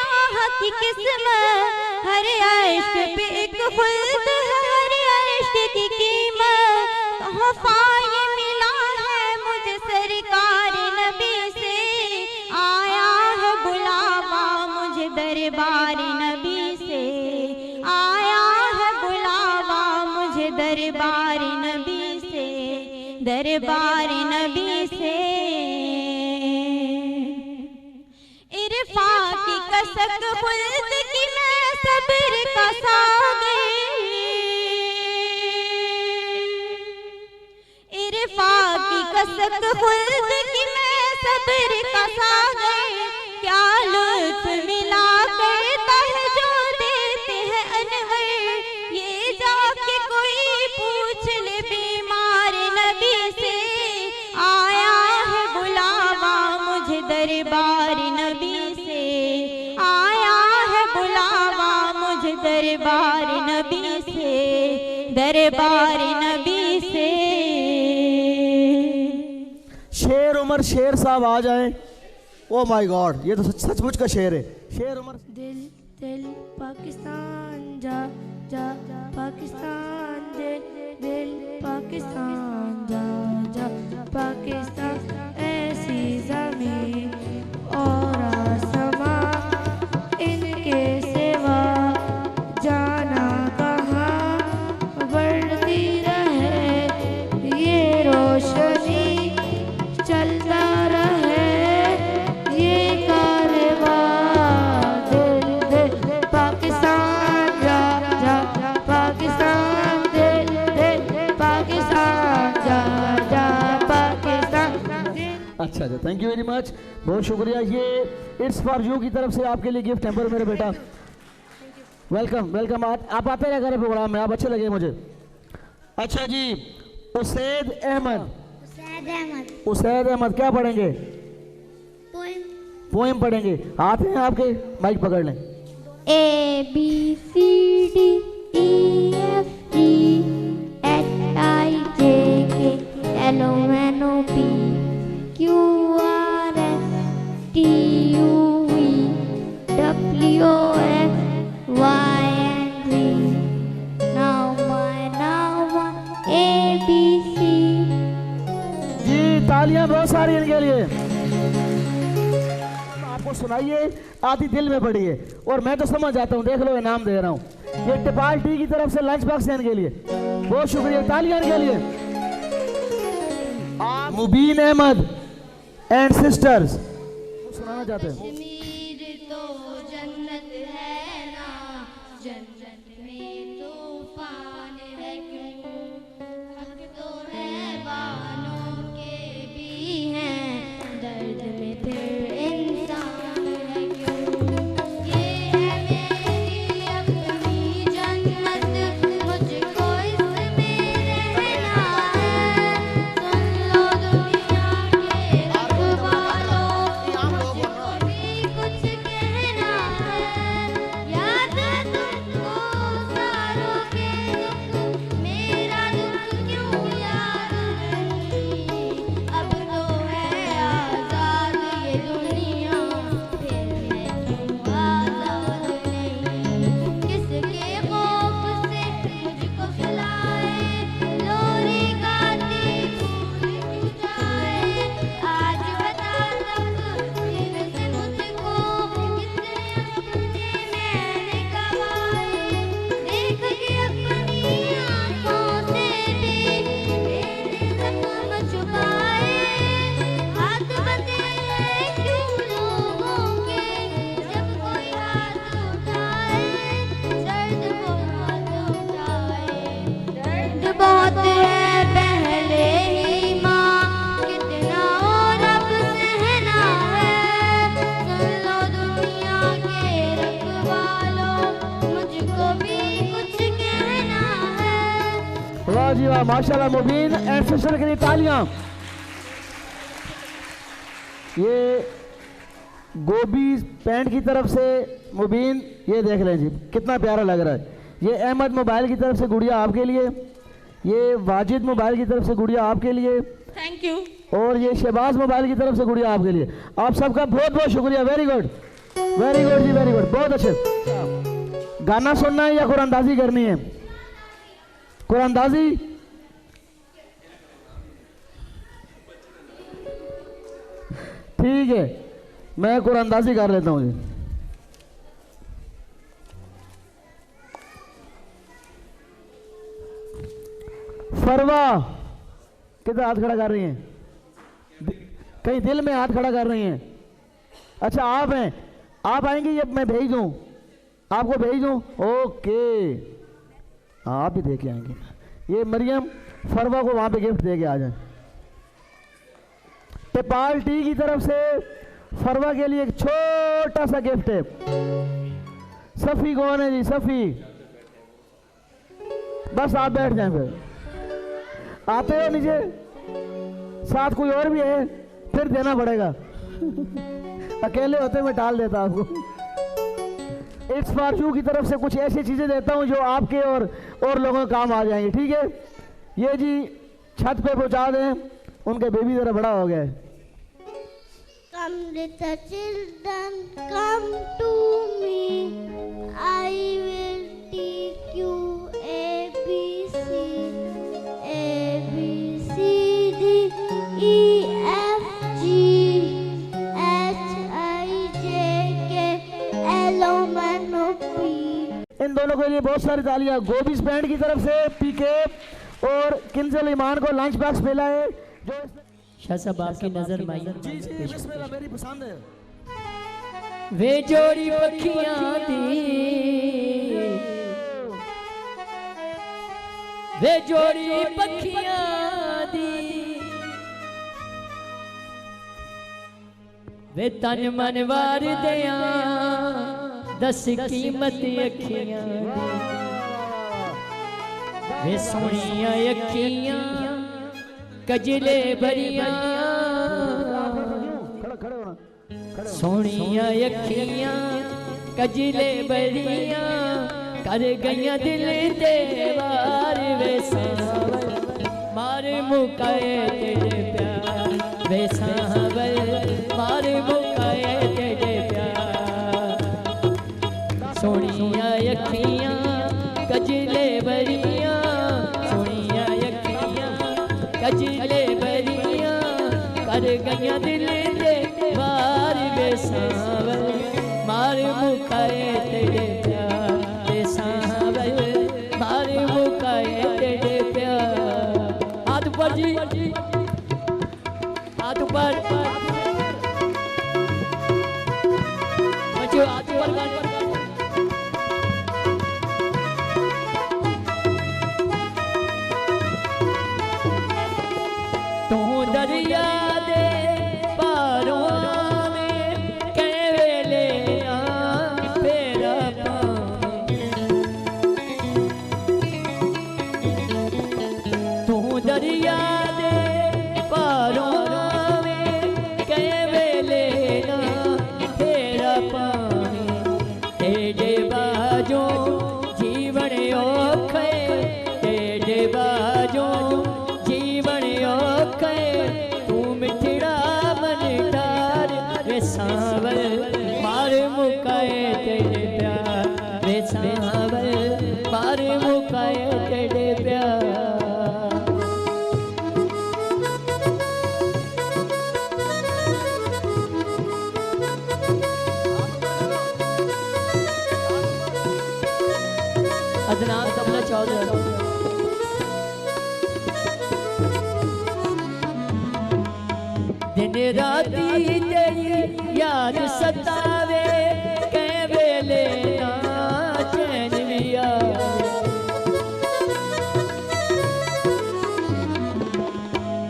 आह की किस्मत, हर अर्श पे एक खुल्द, हर अर्श की कीमत, तोहफा ये मिला है मुझे सरकार नबी से, आया है बुलावा मुझे दरबार नबी से, आया है बुलावा मुझे दरबार नबी से, दरबार नबी से। इरफा की कसक खुल्द की मैं सब्र का सागे, इरफा की कसक खुल्द की मैं सब्र का सागे, क्या लुत्फ मिला करता है जो देते हैं अनवर, ये जाके कोई पूछ ले बीमार नबी से, आया है बुलावा मुझे दरबार नबी से, आया है बुलावा मुझे दरबार नबी से, दरबार नबी से। शेर उमर शेर साहब आ जाए। ओ माय गॉड, ये तो सचमुच का शेर है। शेर उमर। दिल दिल पाकिस्तान जा जा पाकिस्तान, दिल दिल पाकिस्तान जा जा पाकिस्तान, ऐसी ज़मीं और आसमां इनके सिवा जाना कहाँ, बढ़ती रहे ये रोशनी, चलता रहे ये कारवां, दिल दिल पाकिस्तान जा जा पाकिस्तान, दिल दिल पाकिस्तान जा जा पाकिस्तान। अच्छा, थैंक यू वेरी मच, बहुत शुक्रिया। ये इट्स फॉर यू की तरफ से आपके लिए गिफ्ट टेम्पर मेरे बेटा। Welcome welcome. आप आते रहे करें प्रोग्राम में, आप अच्छे लगे मुझे। अच्छा जी, उसैद अहमद। उसैद अहमद क्या पढ़ेंगे? पोएम पढ़ेंगे। हाथ हैं आपके, माइक पकड़ लें। ABCD EFG HIJK LMNOP QRS TUV WX YZ, now my ABC। जी तालियां बहुत सारी इनके लिए। आपको सुनाइए, आधी दिल में पड़ी है और मैं तो समझ जाता हूँ। देख लो, इनाम दे रहा हूँ। ये टिपाल टी की तरफ से लंच बॉक्स है इनके लिए, बहुत शुक्रिया। तालियां इनके लिए। मुबीन अहमद एंड सिस्टर्स सुनाना चाहते हैं। कश्मीर तो जन्नत है ना, जन्नत में तूफान है क्यों, हक तो रहबानों के भी हैं, दर्द में फिर इंसान है क्यों, ये है मेरी अपनी जन्नत, मुझको इसमें रहना है, सुन लो दुनिया के रखवालों, मुझको भी कुछ कहना है, याद तुमको सारों के दुख, मेरा दुख क्यों याद नहीं, अब तो है आजाद ये दुनिया, फिर मैं क्यों आजाद नहीं, किसके खौफ से मुझको सुलाए, लोरी गाती भूल क्यों जाए, आज बता तकदीर से मुझको, कितने अपने मैंने गवाए, देख के अपनी आंखों से भी तेरे जख्म छुपाए, हाथ बंधे हैं क्यों लोगों के, जब कोई हाथ उठाए, दर्द को हाथ उठाए, दर्द बहुत है पहले ही माँ, कितना और अब सहना है, सुन लो दुनिया के रखवालों, मुझको भी कुछ कहना है। वाह जी वाह, माशाल्लाह। मुबीन एंड सिस्टर के लिए तालियां। ये गोभी पैंट की तरफ से मुबीन, ये देख लें जी कितना प्यारा लग रहा है। ये अहमद मोबाइल की तरफ से गुड़िया आपके लिए। ये वाजिद मोबाइल की तरफ से गुड़िया आपके लिए, थैंक यू। और ये शहबाज मोबाइल की तरफ से गुड़िया आपके लिए। आप सबका बहुत बहुत शुक्रिया। वेरी गुड जी, वेरी गुड, बहुत अच्छे। गाना सुनना है या कुरानदाजी करनी है? कुरानदाजी, ठीक है, मैं कुरानदाजी कर लेता हूँ जी। फरवा किधर हाथ खड़ा कर रही हैं? कहीं दिल में हाथ खड़ा कर रही हैं? अच्छा आप हैं, आप आएंगे या मैं भेज दूं? आपको भेज दूं? ओके, हाँ आप भी दे के आएंगे। ये मरियम फरवा को वहां पे गिफ्ट दे के आ जाए। टेपाल टी की तरफ से फरवा के लिए एक छोटा सा गिफ्ट है। सफी कौन है जी? सफी, बस आप बैठ जाएं, फिर आते हो नीचे, साथ कोई और भी है फिर देना पड़ेगा। अकेले होते मैं टाल देता आपको। इट्स फॉर यू की तरफ से कुछ ऐसी चीजें देता हूं जो आपके और लोगों के काम आ जाएंगे, ठीक है? ये जी छत पे पहुंचा दें, उनके बेबी जरा बड़ा हो गया है। Come little children, come to me. I will teach you ABC. A B C D E F G H I J K L M N O P. इन दोनों के लिए बहुत सारी तालियां। गोबीज बैंड की तरफ से पीके और किंजल ईमान को लंच बॉक्स मिला है जो शाह साहब आपकी नजर माई मेरी पसंद है। वे जोड़ी पखियां दी, वे जोड़ी पखियां दी, वे तन मन वार दिया दस कीमत अखियां दी, वे सोनिया अखियां कजले भरिया, सोनिया अखियां कजले भरिया, कर गईया दिल दे वार, वे सावल मार मुकाए तेरे प्यार, वे सावल मार मुकाए तेरे प्यार, सोनिया अखियां कजले भरिया, सोनिया अखियां कजले भरिया, कर गईया दिल दे वार, वे सावल मार मुकाए तेरे प्यार, वे सावल मार मुकाए तेरे प्यार। हाथ ऊपर जी, हाथ ऊपर, बच्चों हाथ ऊपर। तू दरिया दे पारों में कैवेले फेरा पावे, तू दरिया दे पारों में कैवेले फेरा पावे, तेरे बाजों जीवन औखे, तेरे बाजों जीवन औखे, तू मिठड़ा मन डार, वे सावल मार मुकाए तेरे प्यार, वे सावल मार मुकाए तेरे प्यार। अदनान तबला चौधरी दिन राती तेरी याद सतावे, कै वेले ना चैन भी आवे,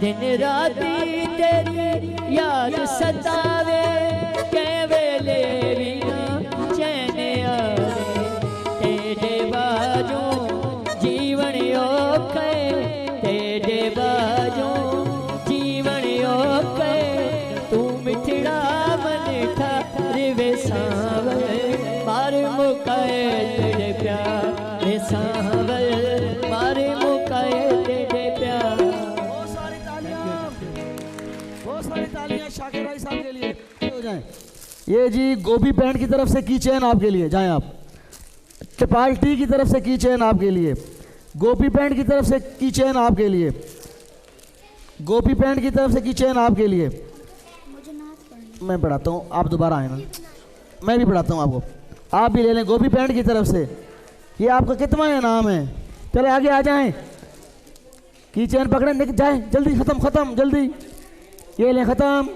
दिन राती तेरी याद सतावे, कै वेले भी ना चैन आवे, तेरे बाजों जीवन औखे, तेरे बाजों जीवन औखे, तू मिठड़ा मन ठार, वे सावल मार मुकाए तेरे प्यार, वे सावल मार मुकाए बहुत सारी तालियां शाकिर भाई साहब के लिए हो जाएं। ये जी गोभी पैंट की तरफ से की चेन आपके लिए, जाएं आप। टिपाल टी की तरफ से की चेन आपके लिए, गोपी पैंट की तरफ से की चेन आपके लिए, गोपी पैंट की तरफ से की चेन आपके लिए। मैं पढ़ाता हूँ, आप दोबारा आए ना, मैं भी पढ़ाता हूँ आपको, आप भी ले लें गोपी पैंट की तरफ से। ये आपका कितना इनाम है। चले आगे आ जाएं, की चेन पकड़े, निकल जाएं जल्दी, ख़त्म जल्दी, ये लें ख़त्म।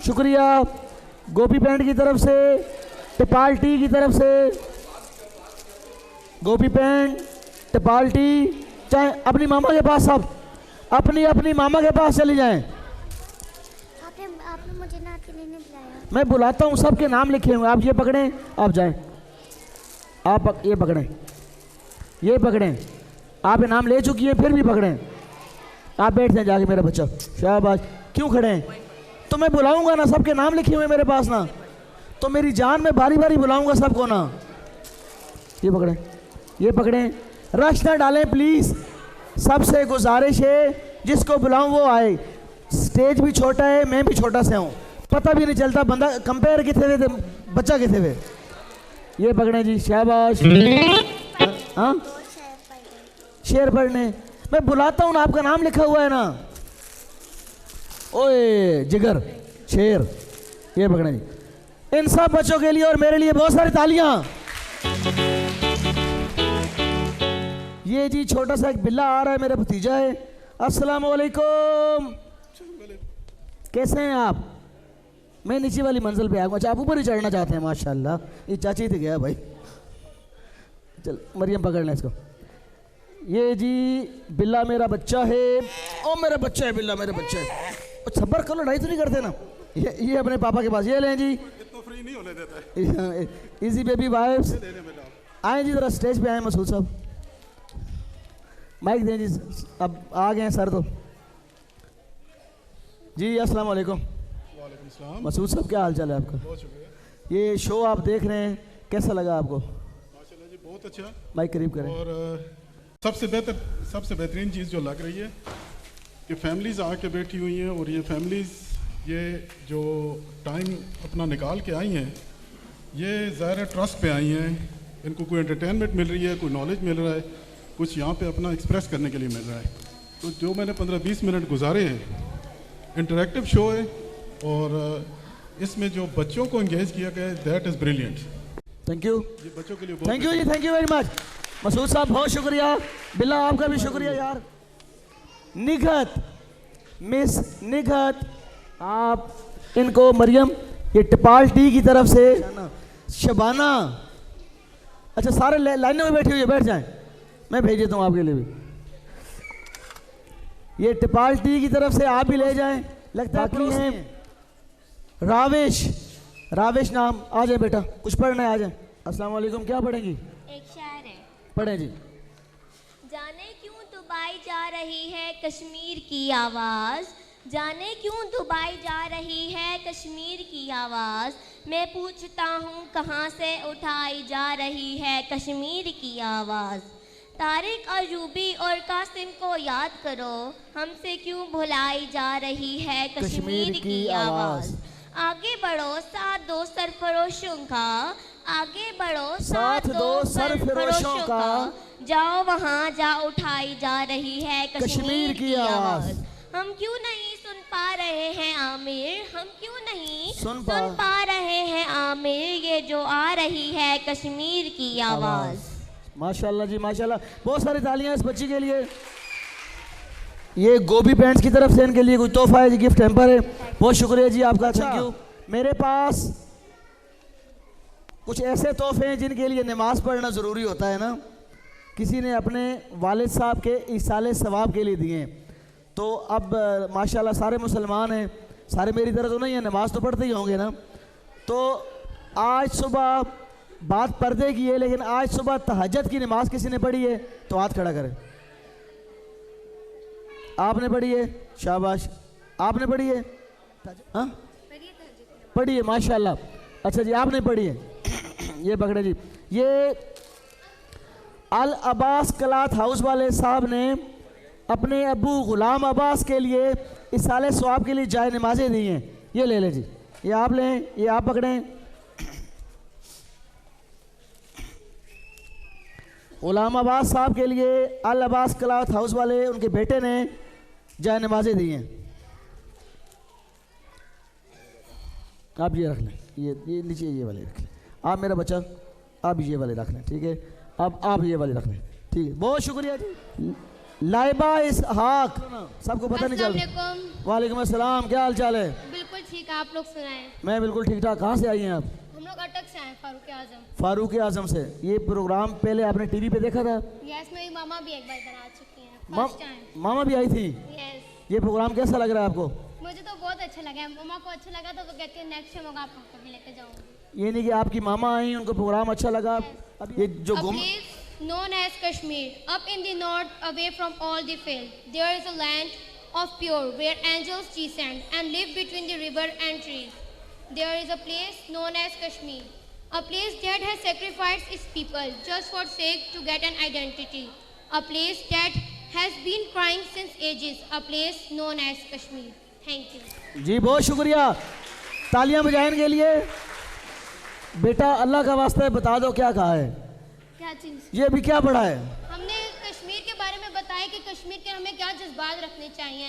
शुक्रिया। गोपी पैंट की तरफ से, टिपाल टी की तरफ से, गोपी पैंट टिपाल टी, चाहे अपनी मामा के पास, सब अपनी मामा के पास चली जाएं। आपने मुझे नात के लिए नहीं बुलाया। मैं बुलाता हूँ, सबके नाम लिखे हुए, आप ये पकड़ें, आप जाएं, आप ये पकड़ें, ये पकड़ें, आप इनाम ले चुकी हैं फिर भी पकड़ें। आप बैठ जाएं जाके, मेरा बच्चा, शाबाश। क्यों खड़े हैं? तो मैं बुलाऊंगा ना, सबके नाम लिखे हुए मेरे पास ना, तो मेरी जान में बारी बारी बुलाऊंगा सबको ना। ये पकड़ें, ये पकड़ें, रश ना डालें प्लीज़, सबसे गुजारिश है जिसको बुलाऊं वो आए। स्टेज भी छोटा है, मैं भी छोटा से हूँ, पता भी नहीं चलता बंदा कंपेयर किथे हुए थे, बच्चा किथे हुए। ये पकड़ें जी, शाबाश। हाँ, शेर पढ़ने मैं बुलाता हूँ ना, आपका नाम लिखा हुआ है ना। ओए जिगर, शेर। ये पकड़ें जी, इन सब बच्चों के लिए और मेरे लिए बहुत सारी तालियां। ये जी छोटा सा एक बिल्ला आ रहा है, मेरा भतीजा है। अस्सलाम वालेकुम, कैसे हैं आप? मैं नीचे वाली मंजिल पे आऊँगा। अच्छा, आप ऊपर ही चढ़ना चाहते हैं, माशाल्लाह। ये चाची थे गया भाई। चल मरियम पकड़ लें इसको। ये जी बिल्ला मेरा बच्चा है। ओ मेरा बच्चा है, बिल्ला मेरा बच्चा है। सबर करो, लड़ाई तो नहीं करते ना। ये अपने पापा के पास, ये लें जी, फ्री नहीं होने देता है। Easy baby wipes. आए जी, जरा स्टेज पे आए मसूद साहब, माइक दें जी। अब आ गए हैं सर तो जी। अस्सलाम वालेकुम। वालेकुम सलाम। मसूद साहब, क्या हाल चाल है आपका? बहुत शुक्रिया। ये शो आप देख रहे हैं, कैसा लगा आपको? माशाल्लाह जी, बहुत अच्छा। माइक करीब करें। और सबसे बेहतरीन चीज़ जो लग रही है कि फैमिलीज़ आके बैठी हुई हैं, और ये फैमिलीज़ ये जो टाइम अपना निकाल के आई हैं, ये ज़ाहिर ट्रस्ट पे आई हैं। इनको कोई एंटरटेनमेंट मिल रही है, कोई नॉलेज मिल रहा है, कुछ यहाँ पे अपना एक्सप्रेस करने के लिए मिल रहा है। तो जो मैंने 15-20 मिनट गुजारे हैं, इंटरेक्टिव शो है, और इसमें जो बच्चों को एंगेज किया गया है, that is brilliant. Thank you, ये बच्चों के लिए थैंक यू जी, thank you very much. Masood sahab बहुत शुक्रिया। बिल्ला आपका भी शुक्रिया यार। निघत, मिस निघत, आप इनको मरियम, ये टिपाल टी की तरफ से शबाना। अच्छा, सारे लाइनों में बैठी हुई है, बैठ जाएं, मैं भेज देता हूँ आपके लिए भी। ये टिपाल टी की तरफ से आप भी ले जाएं। लगता है राविश, राविश नाम। आ जाए बेटा, कुछ पढ़ना है, आ जाए। अस्सलाम वालेकुम, क्या पढ़ेंगी? एक शायर है, पढ़े जी। जाने क्यों दुबाई जा रही है कश्मीर की आवाज़, जाने क्यों दुबाई जा रही है कश्मीर की आवाज़, मैं पूछता हूँ कहाँ से उठाई जा रही है कश्मीर की आवाज़। तारिक अयूबी और कासिम को याद करो, हमसे क्यों भुलाई जा रही है कश्मीर की आवाज़। आगे बढ़ो साथ दो सरफरोशों का, आगे बढ़ो साथ दो सरफरोशों का, जाओ वहाँ जा उठाई जा रही है कश्मीर की आवाज़। हम क्यों नहीं सुन पा रहे हैं आमिर, हम क्यों नहीं सुन पा रहे हैं आमिर, ये जो आ रही है कश्मीर की आवाज़। माशाल्लाह जी, माशाल्लाह। बहुत सारी तालियां इस बच्ची के लिए। ये गोभी पैंट्स की तरफ से इनके लिए कोई तोहफा है जी, गिफ्ट हैम्पर है। बहुत शुक्रिया जी आपका, थैंक यू। मेरे पास कुछ ऐसे तोहफे हैं जिनके लिए नमाज पढ़ना ज़रूरी होता है ना। किसी ने अपने वालिद साहब के इसाले सवाब के लिए दिए हैं। तो अब माशाल्लाह सारे मुसलमान हैं, सारे मेरी तरह तो नहीं है, नमाज तो पढ़ते ही होंगे ना। तो आज सुबह बात पर्दे की है, लेकिन आज सुबह तहज्जुद की नमाज किसी ने पढ़ी है तो हाथ खड़ा करें। आपने पढ़ी है? शाबाश। आपने पढ़ी है? हाँ पढ़ी है, माशाल्लाह। अच्छा जी, आपने पढ़ी है? ये पकड़े जी। ये अल अब्बास क्लॉथ हाउस वाले साहब ने अपने अबू गुलाम अब्बास के लिए इस साल स्वाब के लिए जाए नमाजें दी हैं, ये ले लें जी, ये आप लें, ये आप पकड़ें। गुलामाबाद साहब के लिए अल अब्बास क्लॉथ हाउस वाले उनके बेटे ने जाए नमाजें दी हैं। आप ये रख लें, ये नीचे ये वाले रख लें। आप मेरा बच्चा आप ये वाले रख लें, ठीक है। अब आप ये वाले रख लें, ठीक है। बहुत शुक्रिया जी। लाइबा इसहाक, सबको पता नहीं चल रहा। वालेकुम अस्सलाम, क्या हाल चाल है? बिल्कुल ठीक है, आप लोग सुनाएं। मैं बिल्कुल ठीक ठाक। कहाँ से आई हैं आप? हम लोग अटक से आए, फारूक आजम। फारूक आजम से। ये प्रोग्राम पहले आपने टीवी पे देखा था? यस, मेरी मामा भी एक बार बना चुकी हैं, फर्स्ट टाइम। मामा भी आई थी? यस। ये प्रोग्राम कैसा लग रहा है आपको? मुझे तो बहुत अच्छा लगा है, मामा को अच्छा लगा तो कहती है नेक्स्ट टाइम होगा आपको भी लेके जाऊंगी। ये नहीं कि आपकी मामा आई उनको प्रोग्राम अच्छा लगा। अब ये जो घूम known as Kashmir, up in the north, away from all the field, there is a land of pure, where angels descend and live between the river and trees. There is a place known as Kashmir, a place that has sacrificed its people just for sake to get an identity, a place that has been crying since ages, a place known as Kashmir. Thank you. जी बहुत शुक्रिया, तालियां बजाने के लिए। बेटा अल्लाह का वास्ता है बता दो क्या कहा है? क्या चीज़? ये भी क्या पढ़ा है? हमने कश्मीर के बारे में बताया कि कश्मीर के हमें क्या जज्बात रखने चाहिए,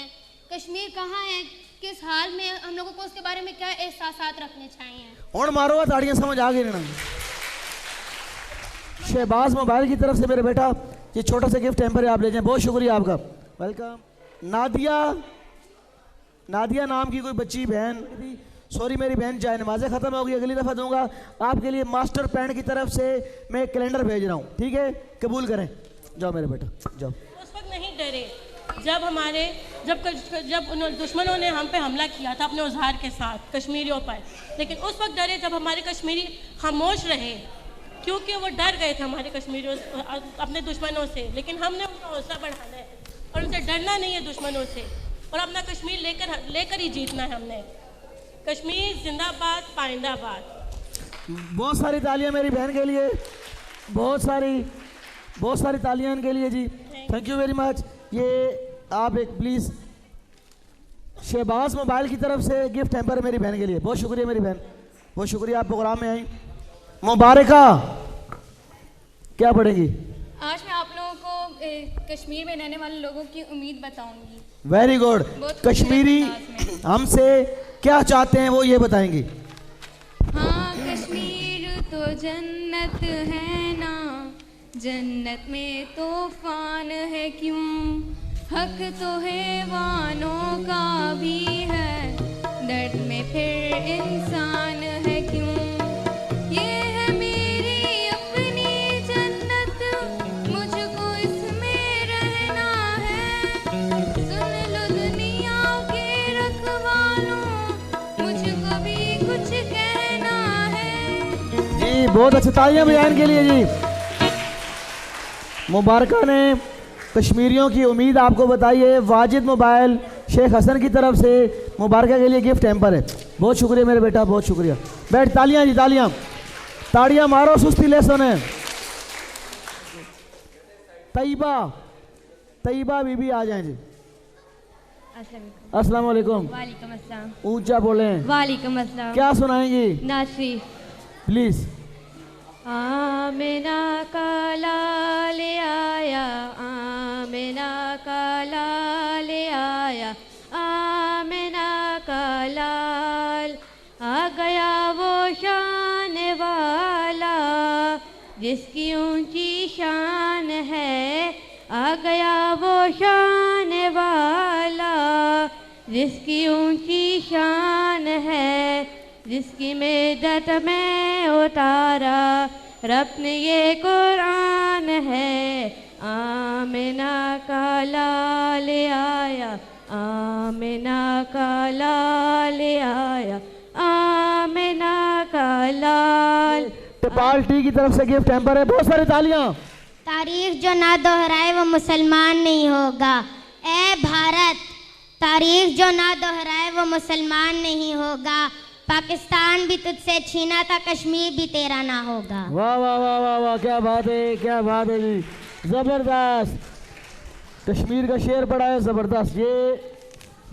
कश्मीर कहाँ है, किस हाल में, हम लोगों को उसके बारे में क्या एहसासात रखने चाहिए। और मारो ताड़ियां, समझ आ गई ना? शहबाज मोबाइल की तरफ से मेरे बेटा ये छोटा सा गिफ्ट टेम्पर आप ले जाएं। बहुत शुक्रिया आपका, वेलकम। नादिया नाम की कोई बच्ची बहन, सॉरी मेरी बहन जाए नमाज़ें ख़त्म हो गई, अगली दफ़ा दूंगा आपके लिए। मास्टर पैंट की तरफ से मैं कैलेंडर भेज रहा हूँ, ठीक है? कबूल करें। जाओ मेरे बेटा जाओ। उस वक्त नहीं डरे जब उन दुश्मनों ने हम पे हमला किया था अपने औजार के साथ कश्मीरियों पर, लेकिन उस वक्त डरे जब हमारे कश्मीरी खामोश रहे, क्योंकि वो डर गए थे हमारे कश्मीरियों अपने दुश्मनों से। लेकिन हमने उनका हौसला बढ़ाना है और उनसे डरना नहीं है दुश्मनों से, और अपना कश्मीर लेकर ही जीतना है हमने। कश्मीर जिंदाबाद, पाइंदाबाद। बहुत सारी तालियां मेरी बहन के लिए, बहुत सारी तालियां इनके लिए जी। Thank you very much. ये आप एक प्लीज़ शहबाज मोबाइल की तरफ से गिफ्ट हैम्पर है मेरी बहन के लिए। बहुत शुक्रिया मेरी बहन, बहुत शुक्रिया, आप प्रोग्राम में आई। मुबारका, क्या पढ़ेंगी? आज मैं आप लोगों को कश्मीर में रहने वाले लोगों की उम्मीद बताऊंगी। Very good. कश्मीरी हमसे क्या चाहते हैं वो ये बताएंगी। हाँ, कश्मीर तो जन्नत है ना, जन्नत में तूफान है क्यों, हक तो हैवानों का भी है, दर्द में फिर इंसान है क्यों, ये है मेरी अपनी जन्नत, मुझको इसमें रहना है, सुन लो दुनिया के रखवालों, मुझको भी कुछ कहना है। जी बहुत अच्छी तालियां बयान के लिए जी। मुबारका ने कश्मीरियों की उम्मीद आपको बताई है। वाजिद मोबाइल शेख हसन की तरफ से मुबारका के लिए गिफ्ट हैम्पर है। बहुत शुक्रिया मेरे बेटा, बहुत शुक्रिया। बैठ, तालियां जी, ताड़ियां मारो, सुस्ती ले सुने। तैयबा बीबी आ जाएं जी। अस्सलाम वालेकुम। वालेकुम अस्सलाम। ऊंचा बोले। वालेकुम अस्सलाम। क्या सुनाएंगी? नाशी प्लीज। आमिना का लाल आया, आमिना का लाल आया, आमिना का लाल, आ गया वो शान वाला जिसकी ऊंची शान है, आ गया वो शान वाला जिसकी ऊंची शान है, जिसकी मेदत में उतारा रब ने ये कुरान है। आमिना का लाल आया, आमिना का लाल आया, आमिना का लाल। पार्टी की तरफ से गिफ्ट हैम्पर है। बहुत सारी तालियां। तारीख जो ना दोहराए वो मुसलमान नहीं होगा। ए भारत, तारीख जो ना दोहराए वो मुसलमान नहीं होगा। पाकिस्तान भी तुझसे छीना था, कश्मीर भी तेरा ना होगा। वाह वाह वाह वाह वाह, क्या बात है, क्या बात है जी, जबरदस्त। कश्मीर का शेर पड़ा है, जबरदस्त। ये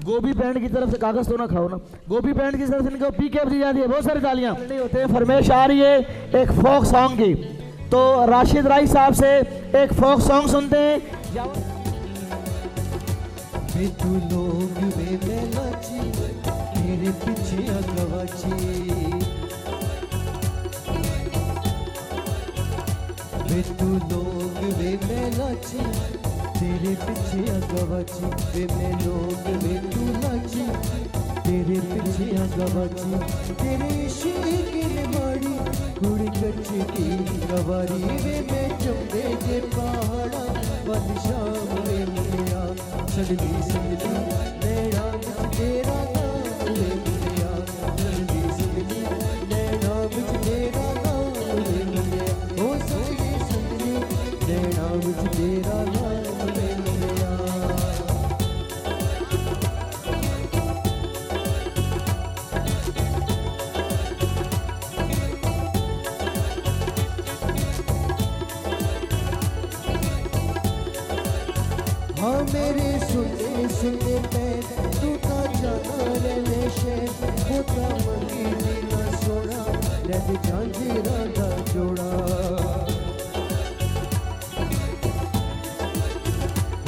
गोभी बैंड की तरफ से कागज तो ना खाओ ना, गोभी बैंड की तरफ से इनको पी कैप दी जाती है। बहुत सारी तालियां नहीं होते हैं। फरमाइश आ रही है एक फोक सॉन्ग की, तो राशिद राय साहब से एक फोक सॉन्ग सुनते हैं। तू लोग वे मैं नाची तेरे पीछे गवाची, वे तू लोग वे मैं नाची तेरे पीछे गवाची, वे मैं लोग वे तू नाची तेरे पीछे गवाची, तेरे इश्क ने मारी कुड़ी कच्ची की गवारी, वे मैं चंबे के पहाड़ा बद शाम वे मिलिया, सजनी सजनी नैना बिच तेरा नाम वे मिलिया, सजनी सजनी नैना बिच तेरा नाम वे मिलिया, ओ सजनी सजनी नैना बिच तेरा नाम वे मिलिया। हाँ मेरे सुनते सुनते पैर टूटा जाना रहने शहर, होता मनी नीला सोना रहते झांझीरा का जोड़ा।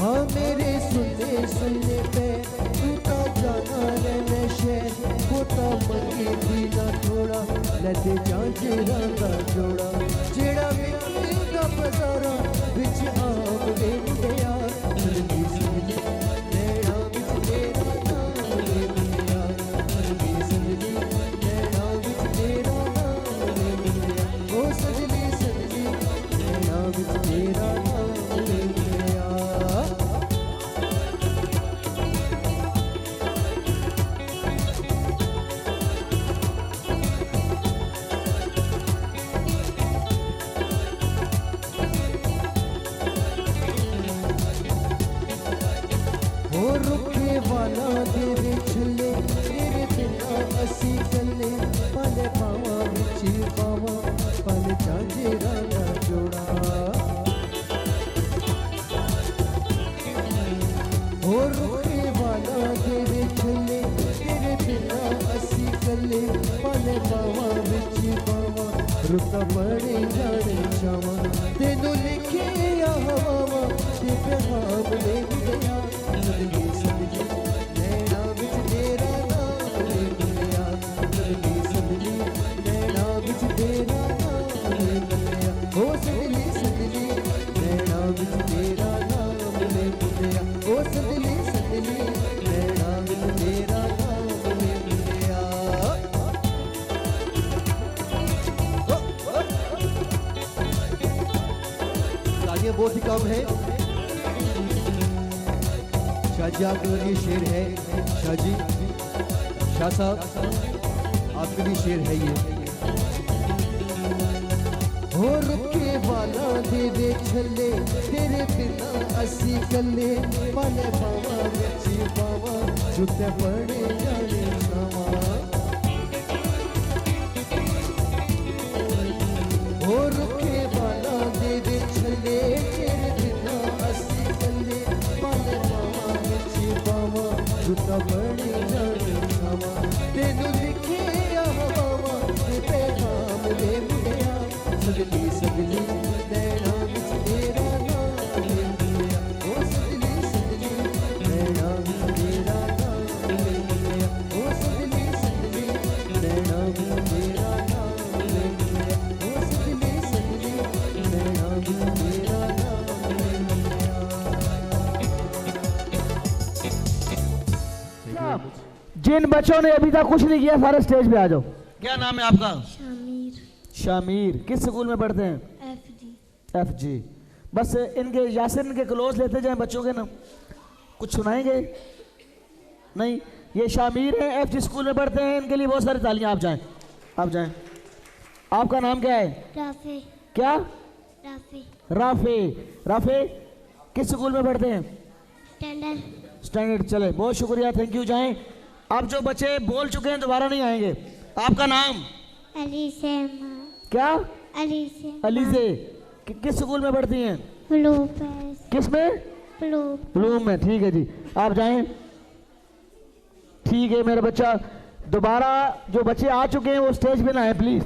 हाँ मेरे सुनते सुनते पैर टूटा जाना रहने शहर, होता मनी नीला थोड़ा रहते झांझीरा का जोड़ा। जेड़ा मिट्टी का बाजारा बिच आम देख गया, सजनी सजनी नैना बिच तेरा नाम वे मिलिया, सजनी सजनी नैना बिच तेरा नाम वे मिलिया, ओ सजनी सजनी नैना बिच तेरा नाम वे मिलिया। रुके वाला तेरे छले तेरे बिना असी चले, पल पावा बिच पावा पल झांझीरा का जोड़ा। हो रुके वाला तेरे छले तेरे बिना असी चले, पल पावा बिच पावा रुका बड़े जाने जावा, तेनू लिखे या हवा ते पैगाम ले गया, सजनी सजनी नैना बिच तेरा नाम वे मिलिया, सजनी सजनी नैना बिच तेरा नाम वे मिलिया, ओ सजनी सजनी नैना बिच तेरा नाम वे मिलिया, ओ सजनी सजनी नैना बिच तेरा नाम वे मिलिया। तालियां बहुत ही कम है। शाहजी आपके लिए शेर है, शाहजी शाह साहब आपके लिए शेर है ये। हो रुके वाला तेरे छले तेरे बिना असी कले, पाले पावा बिच पावा जुते पड़े जाने छावा। हो रुके वाला तेरे छले तेरे बिना असी कले, पाले पावा बिच पावा जुता पड़े जाने छावा, तेनू लिखे या हवा ते पैगाम ले मिलिया, सजनी सजनी नैना बिच तेरा नाम वे मिलिया, ओ सजनी सजनी नैना बिच तेरा नाम वे मिलिया, ओ सजनी सजनी नैना बिच तेरा नाम वे मिलिया, ओ सजनी सजनी नैना बिच तेरा नाम वे मिलिया। जिन बच्चों ने अभी तक कुछ नहीं किया सारे स्टेज पे आ जाओ। क्या नाम है आपका? शामिर। शामिर। किस स्कूल में पढ़ते हैं? FG। बस इनके यासिर इनके क्लोज लेते जाएं बच्चों के ना, कुछ सुनाएंगे? नहीं, ये शामिर है, FG स्कूल में पढ़ते हैं, इनके लिए बहुत सारी तालियां। आप जाएं, आप जाएं। आपका नाम क्या है? राफे। क्या? राफे। राफे। राफे किस स्कूल में पढ़ते हैं? स्टैंडर्ड। चले, बहुत शुक्रिया, थैंक यू। जाएं। अब जो बच्चे बोल चुके हैं दोबारा नहीं आएंगे। आपका नाम? अलीसे। क्या? अलीसे। अलीसे। किस स्कूल में पढ़ती हैं? किस में? ब्लूम में। ठीक है जी, आप जाएं। ठीक है मेरा बच्चा। दोबारा जो बच्चे आ चुके हैं वो स्टेज पे ना है प्लीज।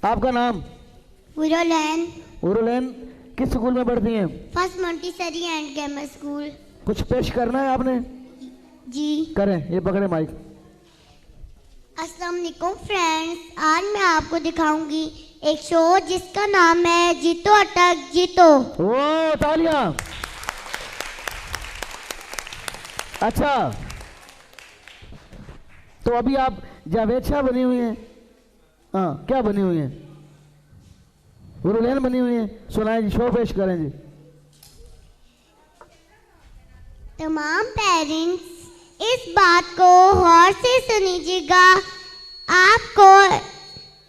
आपका नाम? उरोलैन। उरोलैन किस स्कूल में पढ़ती हैं? First Montessori and grammar school. कुछ पेश करना है आपने? जी करें, ये पकड़े माइक। अस्सलाम वालेकुम फ्रेंड्स, आज मैं आपको दिखाऊंगी एक शो जिसका नाम है जीतो अटक जीतो। ओ तालियां। अच्छा, तो अभी आप जावेद शाह बनी हुई हैं? हाँ, क्या बनी हुई हैं? उरुलैन बनी हुई हैं। सुनाएं जी, शो पेश करें जी। तमाम पेरेंट्स इस बात को गौर से सुनिएगा, आपको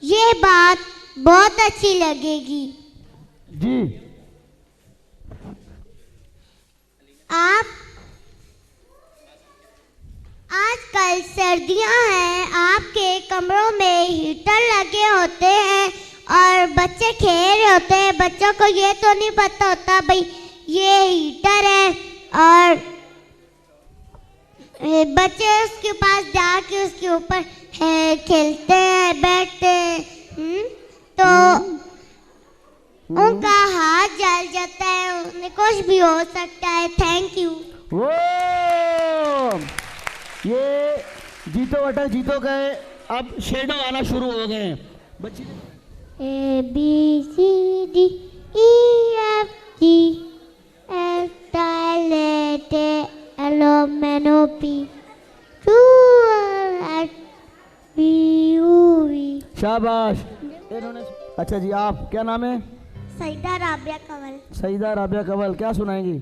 ये बात बहुत अच्छी लगेगी। जी। आप आजकल सर्दियां हैं, आपके कमरों में हीटर लगे होते हैं और बच्चे खेल रहे होते हैं। बच्चों को ये तो नहीं पता होता भाई ये हीटर है, और बच्चे उसके पास जाके उसके ऊपर खेलते हैं, बैठते हैं, तो उनका हाथ जल जाता है, उन्हें कुछ भी हो सकता है। Thank you. वो ये जीतो अटक जीतो गए, अब शेडो आना शुरू हो गए हैं बच्चे। A B C D E F G H I J L M N O P Q R S T U V। शाबाश। अच्छा जी, आप क्या नाम है? सईदा राबिया कंवल। सईदा राबिया कंवल, क्या सुनाएंगी?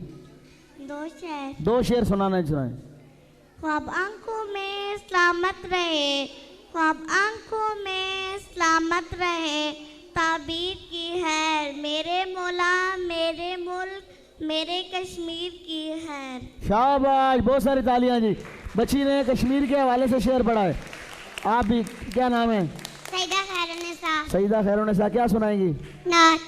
दो शेर सुनाना सुनाएं। ख्वाब आंखों में सलामत रहे, ख्वाब आंखों में सलामत रहे, ताबीर की है मेरे मौला, मेरे मुल्क, मेरे कश्मीर की है। शाबाश, बहुत सारी तालियां जी। बच्ची ने कश्मीर के हवाले से शेर पढ़ा है। आप भी, क्या नाम है? सईदा खैरुन्निसा। सईदा खैरुन्निसा, क्या सुनाएंगी? नात।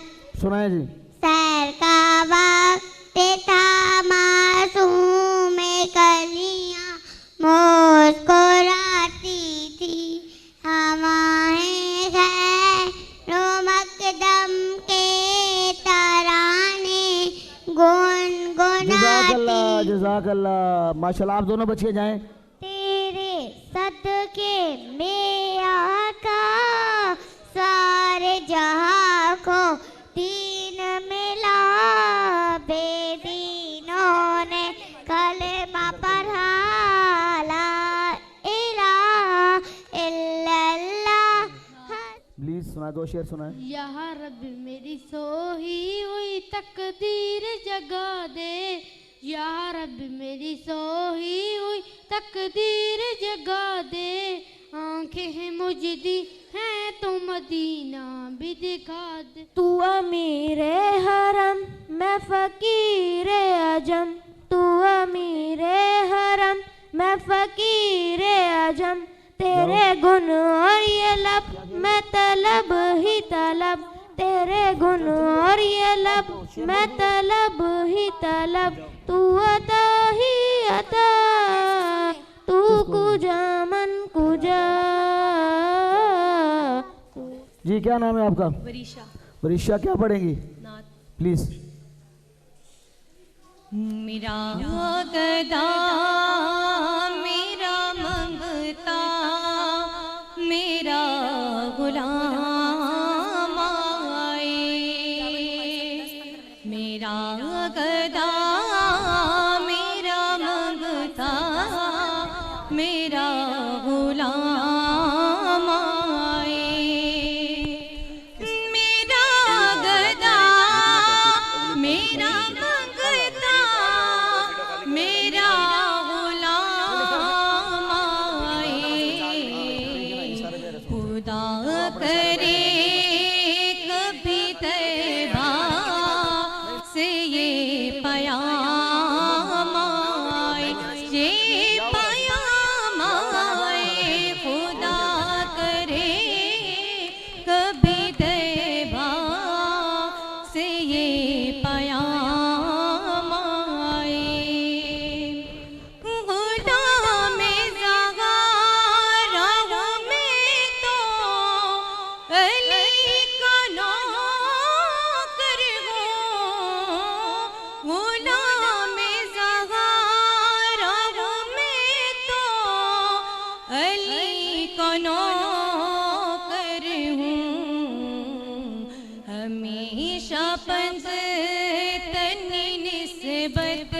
सुनाए जी। सैर का वक्त था, मासूम कलियां मुस्कुराती थी, हवाएं खैरो मकदम के तराने गुनगुनाती। जज़ाकल्लाह, माशाल्लाह। आप दोनों बच्चे जाएं। तेरे सदके में आका सारे जहां को दीन मिला, बेदीनों ने कलेमा पढ़ा, ला इलाहा इल्लल्लाह। प्लीज सुना, दो शेर सुनाए। यहाँ रब मेरी सोही हुई तकदीर जगा दे, या रब मेरी सोही हुई तकदीर जगा दे, आंखें हैं मुझदी हैं तो मदीना भी दिखा दे। तू अमीर हरम मैं फकीर अजम, तू अमीर हरम मैं फकीर अजम, तेरे गुण और ये लब मैं तलब ही तलब, तेरे गुण और ये लब मैं तलब ही तलब, तू अता ही अता तू कुजा मन कुजा। जी, क्या नाम है आपका? वरीशा। वरीशा, क्या पढ़ेंगी? नात। प्लीज। मेरा गदा मेरा मंगता मेरा गुलाम आए, मेरा गदा मेरा मंगता मेरा गुलाम आए, मेरा गदा मेरा मंगता मेरा गुलाम आए, खुदा करे कभी तैबा से ये पयाम आए, ये पयाम आए, अली को नौकर हूँ, हमेशा पंजतनी निस्बत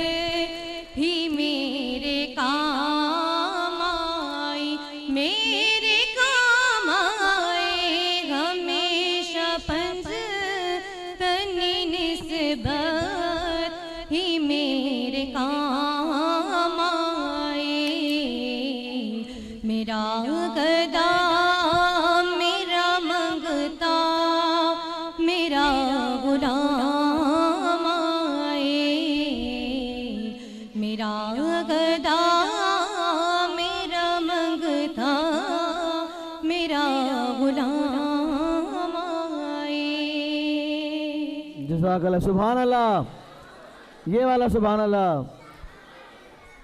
ही मेरे काम आई, मेरे काम आए, हमेशा पंजतनी निस्बत ही मेरे काम आए। मेरा गदा मेरा मंगता मेरा गुलाम आए, मेरा गदा मेरा मंगता मेरा गुलाम आए। जज़ाकल्लाह, सुभान अल्लाह। ये वाला सुभान अल्लाह।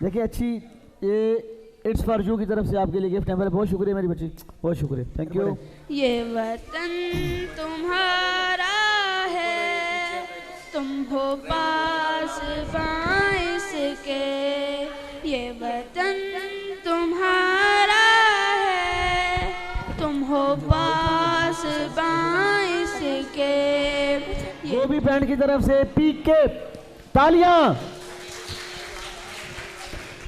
देखिए अच्छी, ये इट्स फॉर यू की तरफ से आपके लिए गिफ्ट है। बहुत शुक्रिया मेरी बच्ची, बहुत शुक्रिया, थैंक यू। ये वतन तुम्हारा है, तुम हो पास बाइस के, ये वतन तुम्हारा है, तुम हो पास बाइस के। गोभी बैंड की तरफ से पीक के तालियां।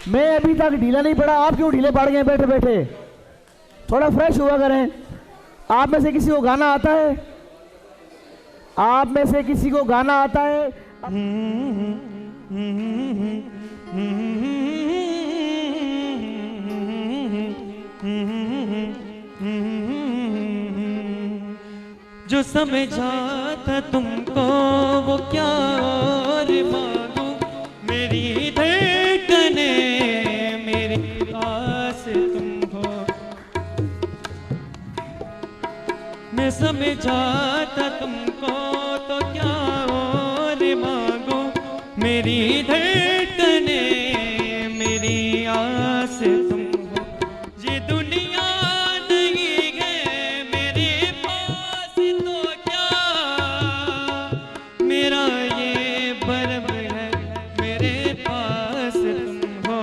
मैं अभी तक ढीला नहीं पड़ा, आप क्यों ढीले पड़ गए बैठे बैठे? थोड़ा फ्रेश हुआ करें। आप में से किसी को गाना आता है? आप में से किसी को गाना आता है? जो समझा था तुमको वो क्या और मांगू, मेरी धड़कने मेरे पास तुम हो। मैं समझा था तुमको तो क्या और मांगू, मेरी धड़कने मेरी आस तुम हो। ये दुनिया नहीं है मेरे पास तो क्या, मेरा ये भरम है मेरे पास तुम हो।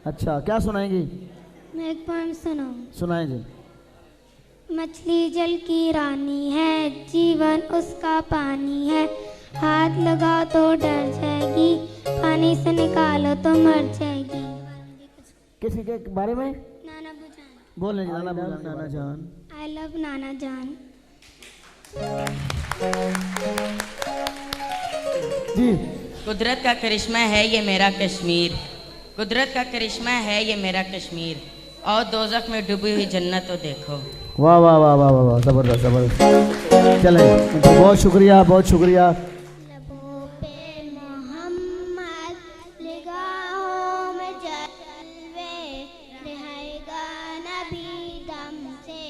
अच्छा, क्या सुनाएंगी? मैं एक पोएम सुनाऊं? सुनाएं जी। मछली जल की रानी है, जीवन उसका पानी है, हाथ लगाओ तो डर जाएगी, पानी से निकालो तो मर जाएगी। किसी के बारे में? नाना बुजान। बोल रहे नाना बुजान। नाना जान। आई लव नाना जान। जी। कुदरत का करिश्मा है ये मेरा कश्मीर, कुदरत का करिश्मा है ये मेरा कश्मीर, और दोज़ख में डूबी हुई जन्नत तो देखो। वाह वाह वाह वाह वाह, जबरदस्त जबरदस्त। चलें, बहुत शुक्रिया, बहुत शुक्रिया। लबों पे मोहम्मद, निगाहों में जलवे, रहेगा नबी दम से